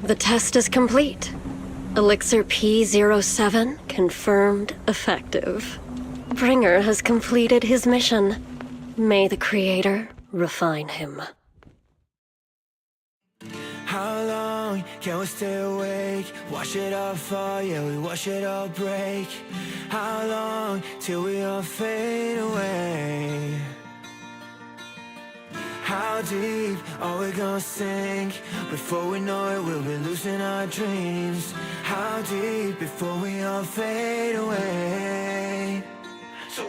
The test is complete. Elixir P07 confirmed effective. Bringer has completed his mission. May the Creator refine him. How long can we stay awake? Wash it all fall, yeah, we wash it all break. How long till we all fade away? How deep are we gonna sink? Before we know it, we'll be losing our dreams. How deep before we all fade away? 不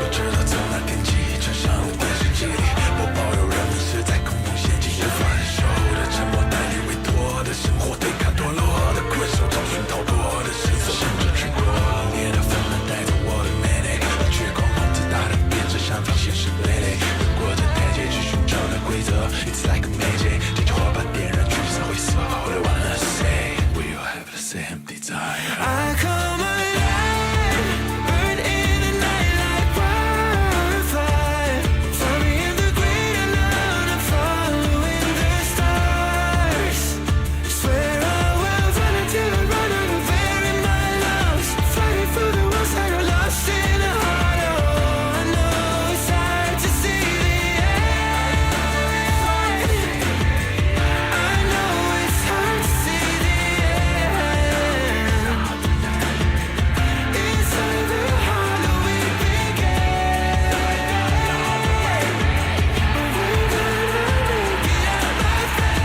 知道从哪天起，穿上了电视机里播报有人们是在恐怖陷阱，无法忍受的沉默，代理委托的生活，对抗堕落的困兽，找寻逃脱的绳索，甚至去过冷冽的纷乱，带着我的妹妹，绝狂妄自大的变着想法，现实累累，越过这台阶去寻找那规则。It's like a magic， 这句话把点燃，聚散会死，后来wanna say we all have the same desire。I come alive, burn in the night like wildfire. Find me in the great alone, I'm following the stars. Swear I will run until I run out of air in my lungs. Fighting through the walls that are lost in the heart. Oh, I know it's hard to see the end. I know it's hard to see the end. Inside the hollow we began. We're gonna make it out, my friend.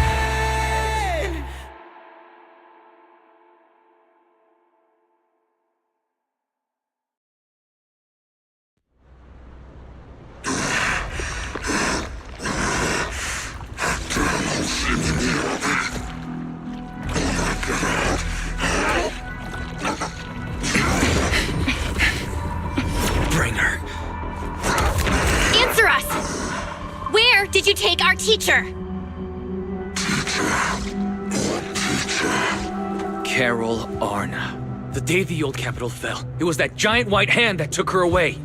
Bring her. Answer us! Where did you take our teacher? Carol Arna. The day the old capital fell, it was that giant white hand that took her away.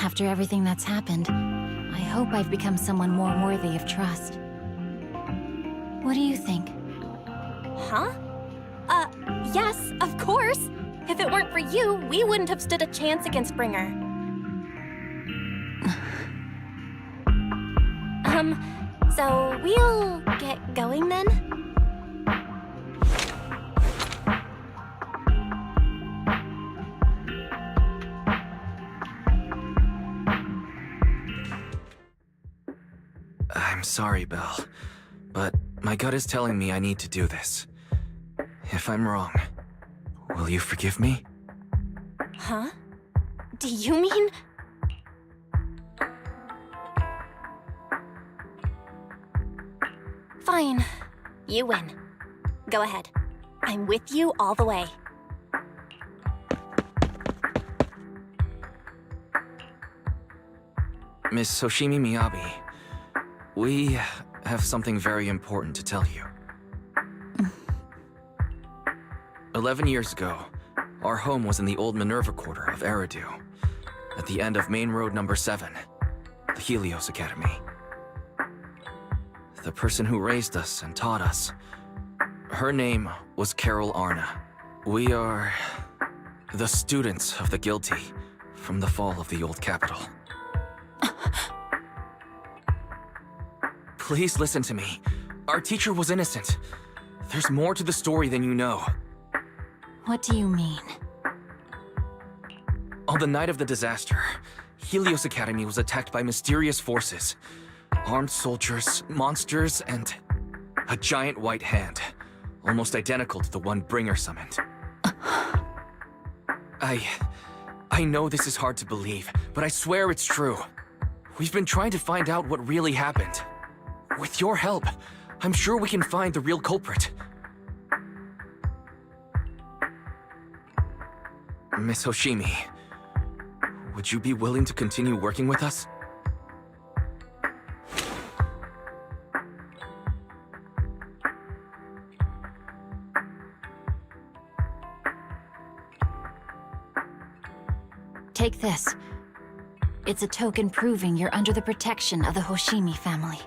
After everything that's happened, I hope I've become someone more worthy of trust. What do you think? Huh? Yes, of course. If it weren't for you, we wouldn't have stood a chance against Bringer. So we'll get going then? I'm sorry, Belle, but my gut is telling me I need to do this. If I'm wrong, will you forgive me? Huh? Do you mean... Fine. You win. Go ahead. I'm with you all the way. Miss Hoshimi Miyabi, we have something very important to tell you. 11 years ago, our home was in the old Minerva Quarter of Eridu, at the end of Main Road number 7, the Helios Academy. The person who raised us and taught us, her name was Carol Arna. We are the students of the guilty from the fall of the old capital. Please listen to me. Our teacher was innocent. There's more to the story than you know. What do you mean? On the night of the disaster, Helios Academy was attacked by mysterious forces. Armed soldiers, monsters, and a giant white hand, almost identical to the one Bringer summoned. I know this is hard to believe, but I swear it's true. We've been trying to find out what really happened. With your help, I'm sure we can find the real culprit. Miss Hoshimi, would you be willing to continue working with us? Take this. It's a token proving you're under the protection of the Hoshimi family.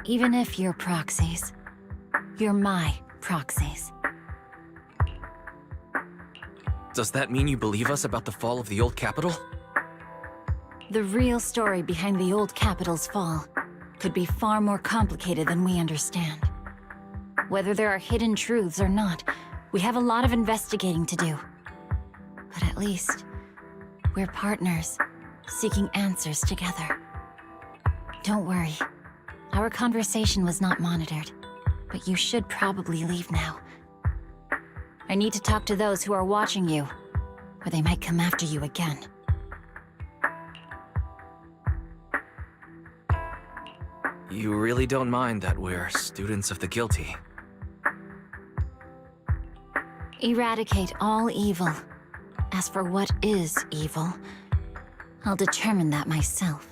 Even if you're proxies, you're my proxies. Does that mean you believe us about the fall of the old capital? The real story behind the old capital's fall could be far more complicated than we understand. Whether there are hidden truths or not, we have a lot of investigating to do. But at least, we're partners, seeking answers together. Don't worry. Our conversation was not monitored, but you should probably leave now. I need to talk to those who are watching you, or they might come after you again. You really don't mind that we're students of the guilty? Eradicate all evil. As for what is evil, I'll determine that myself.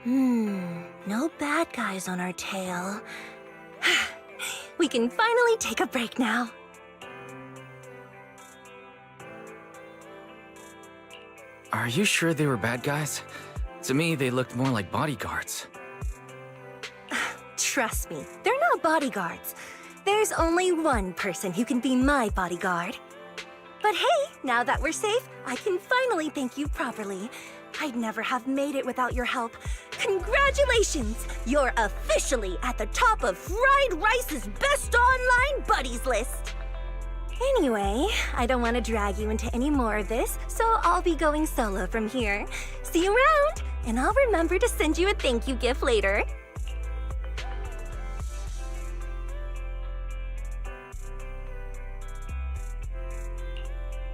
No bad guys on our tail. We can finally take a break now. Are you sure they were bad guys? To me, they looked more like bodyguards. Trust me, they're not bodyguards. There's only one person who can be my bodyguard. But hey, now that we're safe, I can finally thank you properly. I'd never have made it without your help. Congratulations! You're officially at the top of Fried Rice's best online buddies list. Anyway, I don't want to drag you into any more of this, so I'll be going solo from here. See you around, and I'll remember to send you a thank you gift later.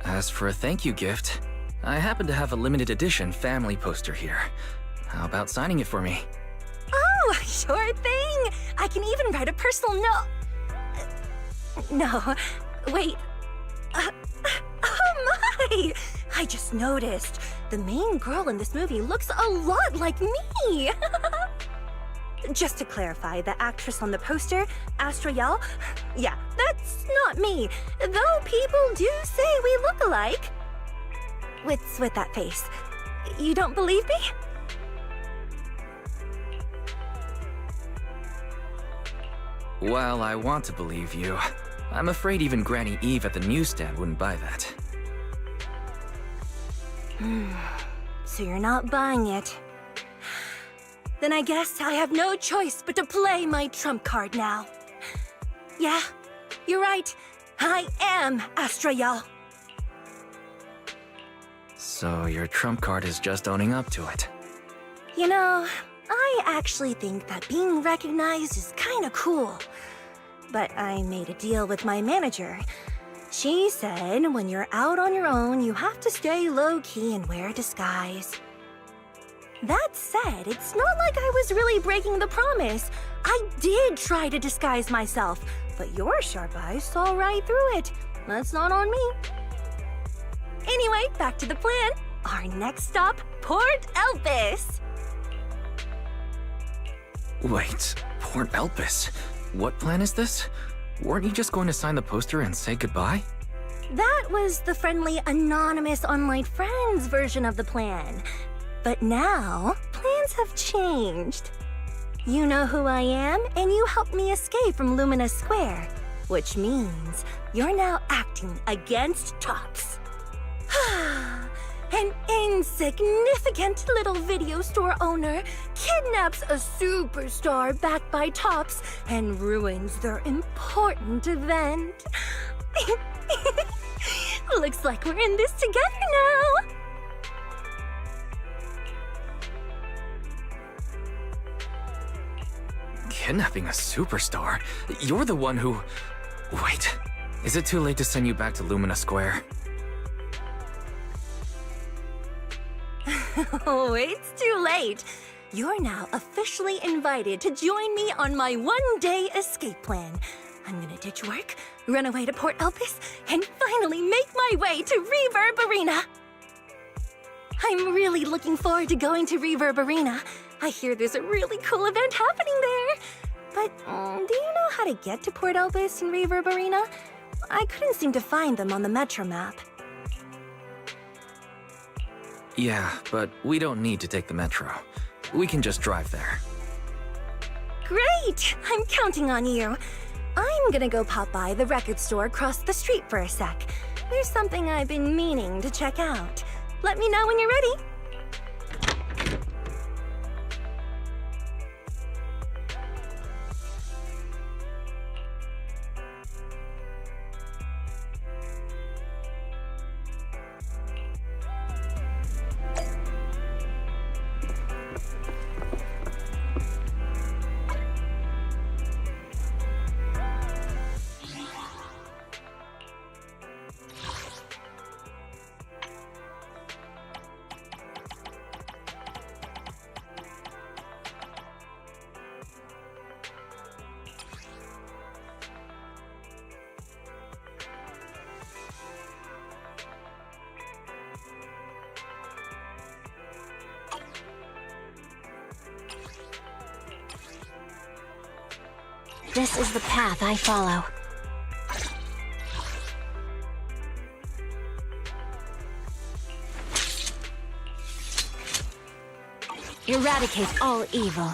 As for a thank you gift, I happen to have a limited edition family poster here. How about signing it for me? Oh, sure thing! I can even write a personal note. No, wait. Oh my! I just noticed. The main girl in this movie looks a lot like me! Just to clarify, the actress on the poster, Astra Yal, yeah, that's not me. Though people do say we look alike. What's with that face? You don't believe me? While I want to believe you, I'm afraid even Granny Eve at the newsstand wouldn't buy that. So you're not buying it. Then I guess I have no choice but to play my trump card now. Yeah, you're right. I am Astra Yal. So your trump card is just owning up to it. You know, I actually think that being recognized is kinda cool. But I made a deal with my manager. She said when you're out on your own, you have to stay low-key and wear a disguise. That said, it's not like I was really breaking the promise. I did try to disguise myself, but your sharp eyes saw right through it. That's not on me. Anyway, back to the plan. Our next stop, Port Elpis. Wait, Port Elpis? What plan is this? Weren't you just going to sign the poster and say goodbye? That was the friendly, anonymous online friends version of the plan. But now, plans have changed. You know who I am, and you helped me escape from Lumina Square, which means you're now acting against Tops. An insignificant little video store owner kidnaps a superstar backed by Tops and ruins their important event. Looks like we're in this together now. Kidnapping a superstar? You're the one who... Wait, is it too late to send you back to Lumina Square? Oh, it's too late. You're now officially invited to join me on my one-day escape plan. I'm gonna ditch work, run away to Port Elpis, and finally make my way to Reverb Arena. I'm really looking forward to going to Reverb Arena. I hear there's a really cool event happening there. But do you know how to get to Port Elpis and Reverb Arena? I couldn't seem to find them on the Metro map. Yeah, but we don't need to take the metro. We can just drive there. Great! I'm counting on you. I'm gonna go pop by the record store across the street for a sec. There's something I've been meaning to check out. Let me know when you're ready. This is the path I follow. Eradicate all evil.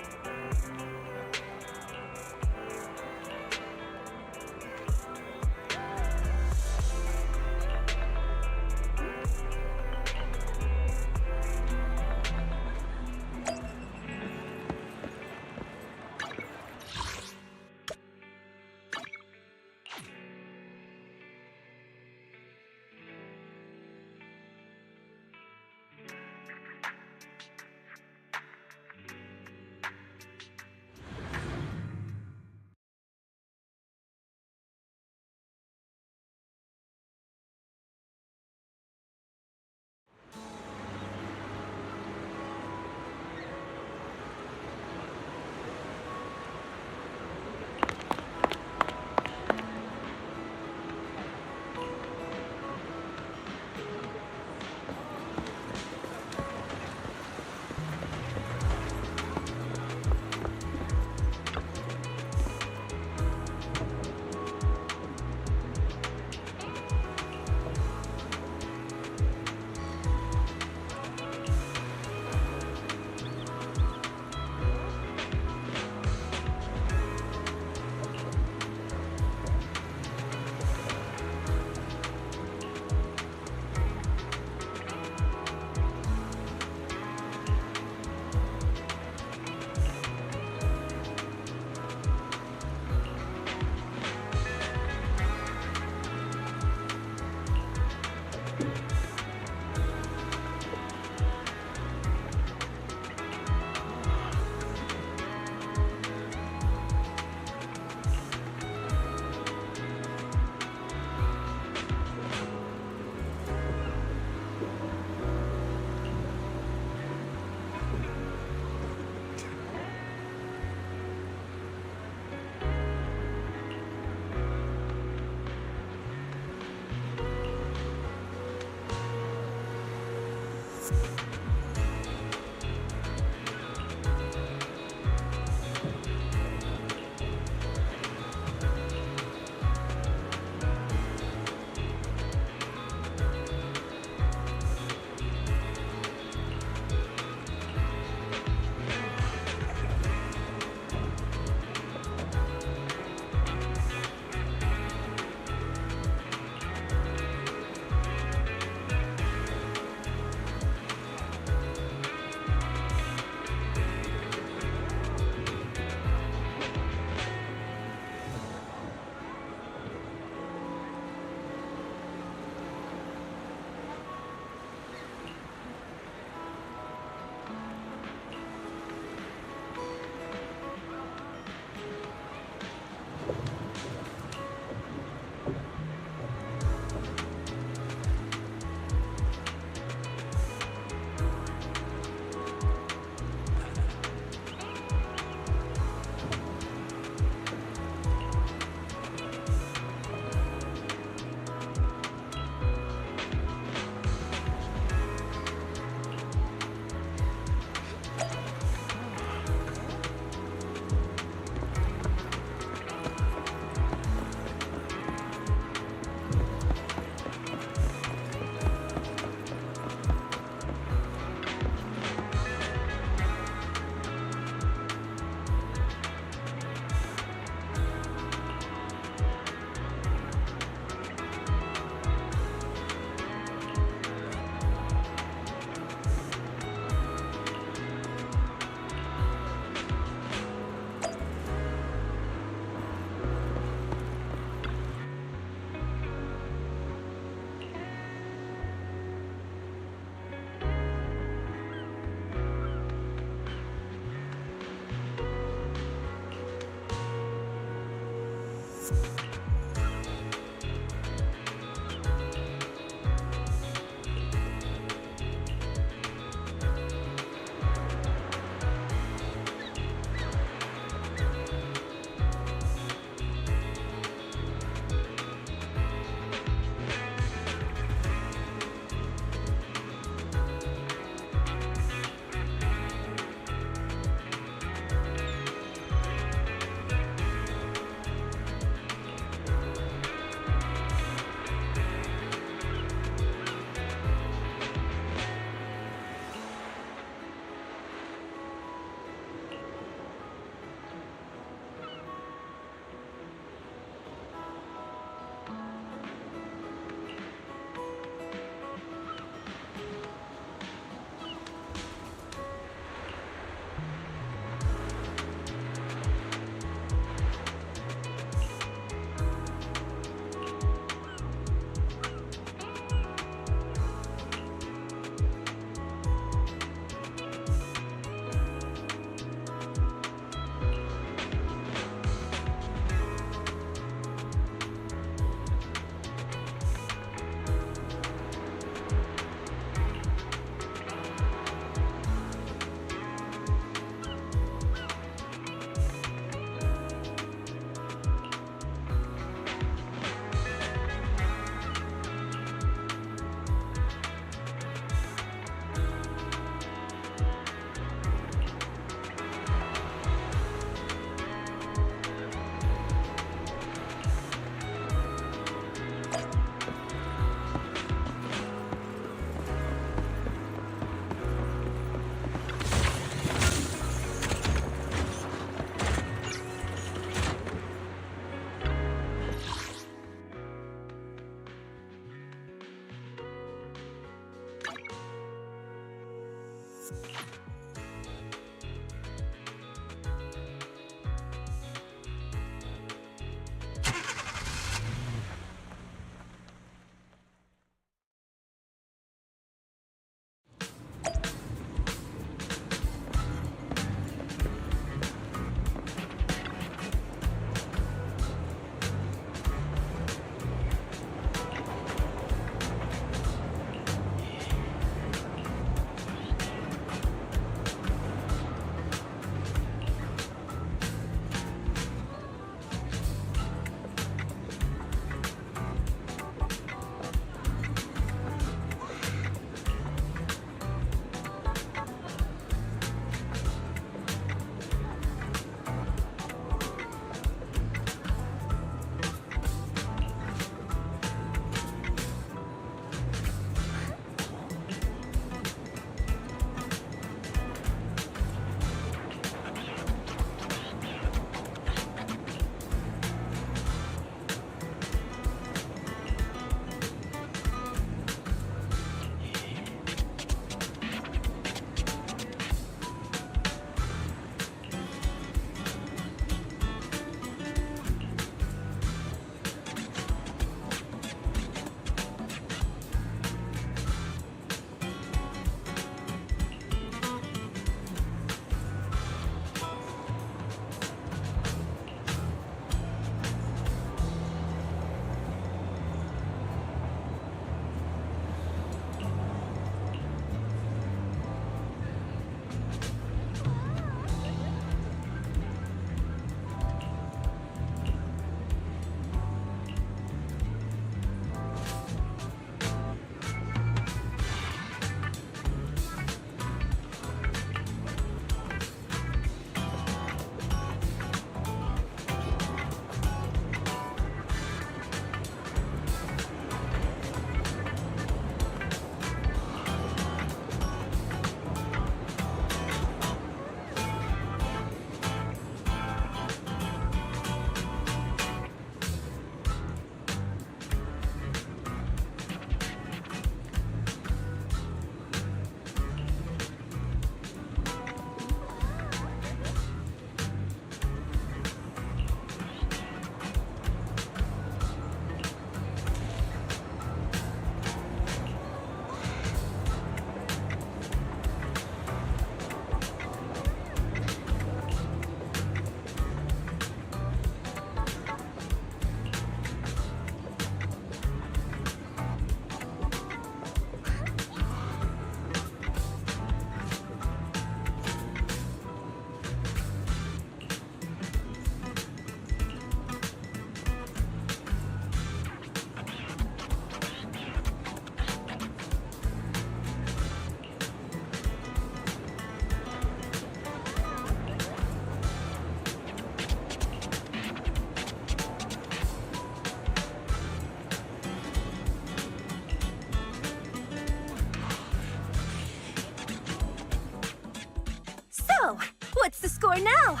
the score now?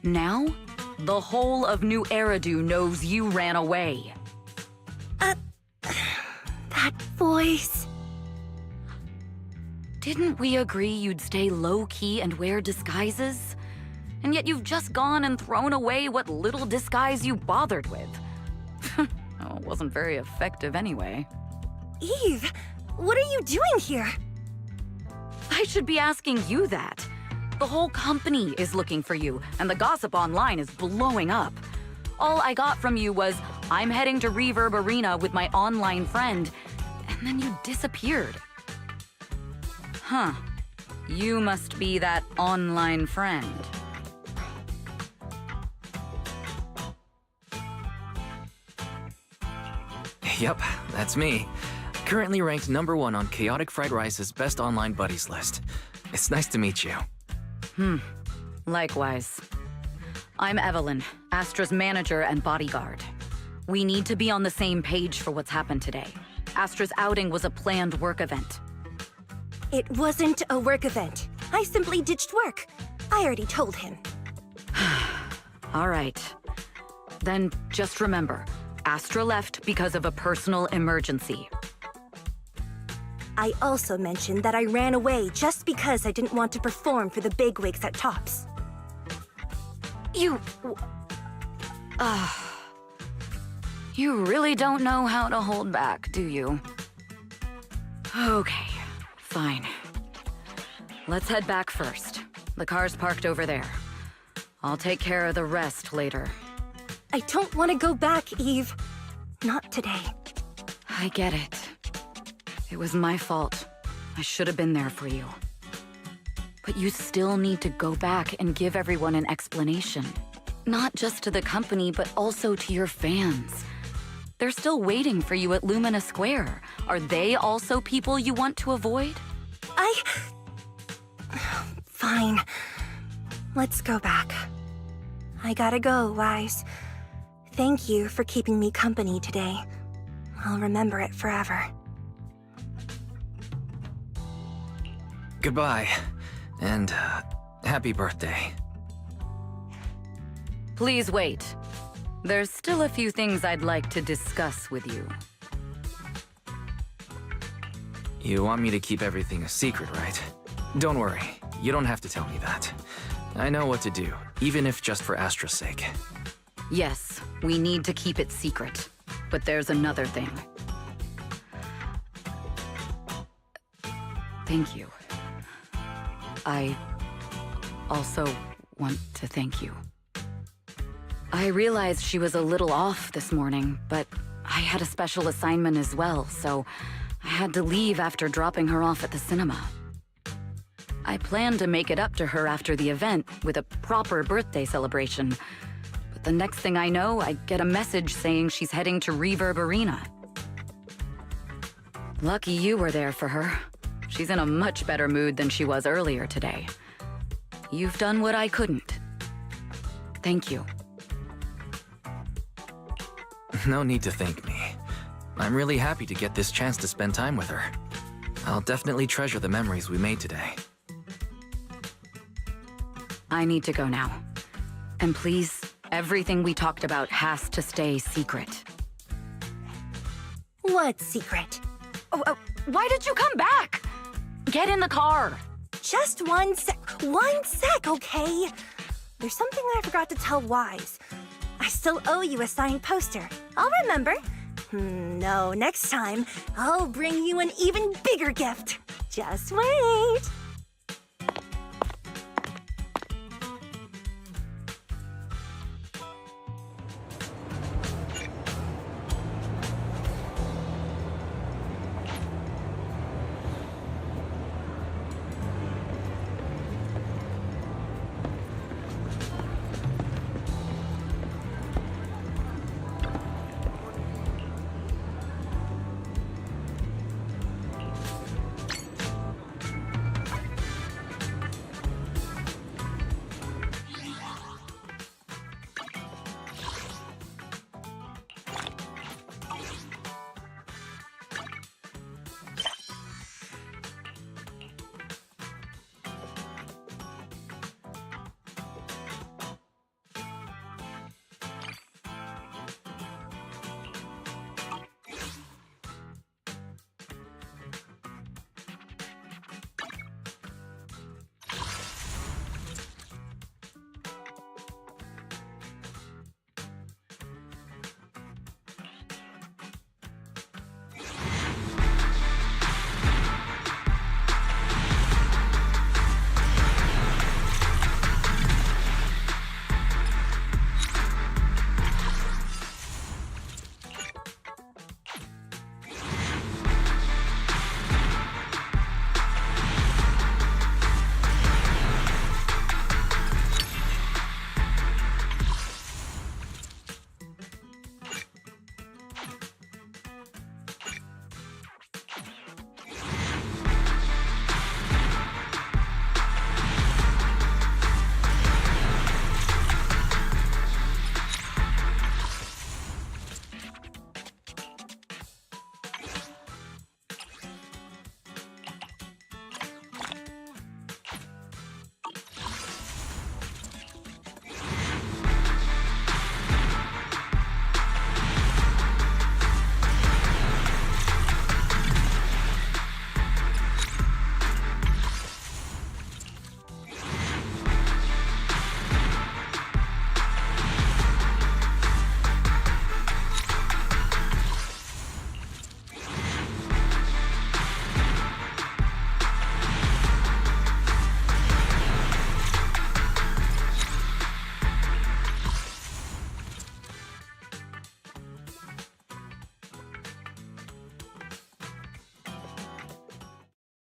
Now? The whole of New Eridu knows you ran away. That voice... Didn't we agree you'd stay low-key and wear disguises? And yet you've just gone and thrown away what little disguise you bothered with. Oh, it wasn't very effective anyway. Eve, what are you doing here? I should be asking you that. The whole company is looking for you, and the gossip online is blowing up. All I got from you was, I'm heading to Reverb Arena with my online friend, and then you disappeared. Huh. You must be that online friend. Yep, that's me. Currently ranked #1 on Chaotic Fried Rice's Best Online Buddies list. It's nice to meet you. Likewise. I'm Evelyn, Astra's manager and bodyguard. We need to be on the same page for what's happened today. Astra's outing was a planned work event. It wasn't a work event. I simply ditched work. I already told him. All right. Then just remember, Astra left because of a personal emergency. I also mentioned that I ran away just because I didn't want to perform for the bigwigs at Tops. You really don't know how to hold back, do you? Okay, fine. Let's head back first. The car's parked over there. I'll take care of the rest later. I don't want to go back, Eve. Not today. I get it. It was my fault. I should have been there for you. But you still need to go back and give everyone an explanation. Not just to the company, but also to your fans. They're still waiting for you at Lumina Square. Are they also people you want to avoid? Fine. Let's go back. I gotta go, Wise. Thank you for keeping me company today. I'll remember it forever. Goodbye, and happy birthday. Please wait. There's still a few things I'd like to discuss with you. You want me to keep everything a secret, right? Don't worry, you don't have to tell me that. I know what to do, even if just for Astra's sake. Yes, we need to keep it secret. But there's another thing. Thank you. I also want to thank you. I realized she was a little off this morning, but I had a special assignment as well, so I had to leave after dropping her off at the cinema. I planned to make it up to her after the event with a proper birthday celebration, but the next thing I know, I get a message saying she's heading to Reverb Arena. Lucky you were there for her. She's in a much better mood than she was earlier today. You've done what I couldn't. Thank you. No need to thank me. I'm really happy to get this chance to spend time with her. I'll definitely treasure the memories we made today. I need to go now. And please, everything we talked about has to stay secret. What secret? Why did you come back? Get in the car. Just one sec, okay? There's something I forgot to tell Wise. I still owe you a signed poster. I'll remember. No, next time, I'll bring you an even bigger gift. Just wait.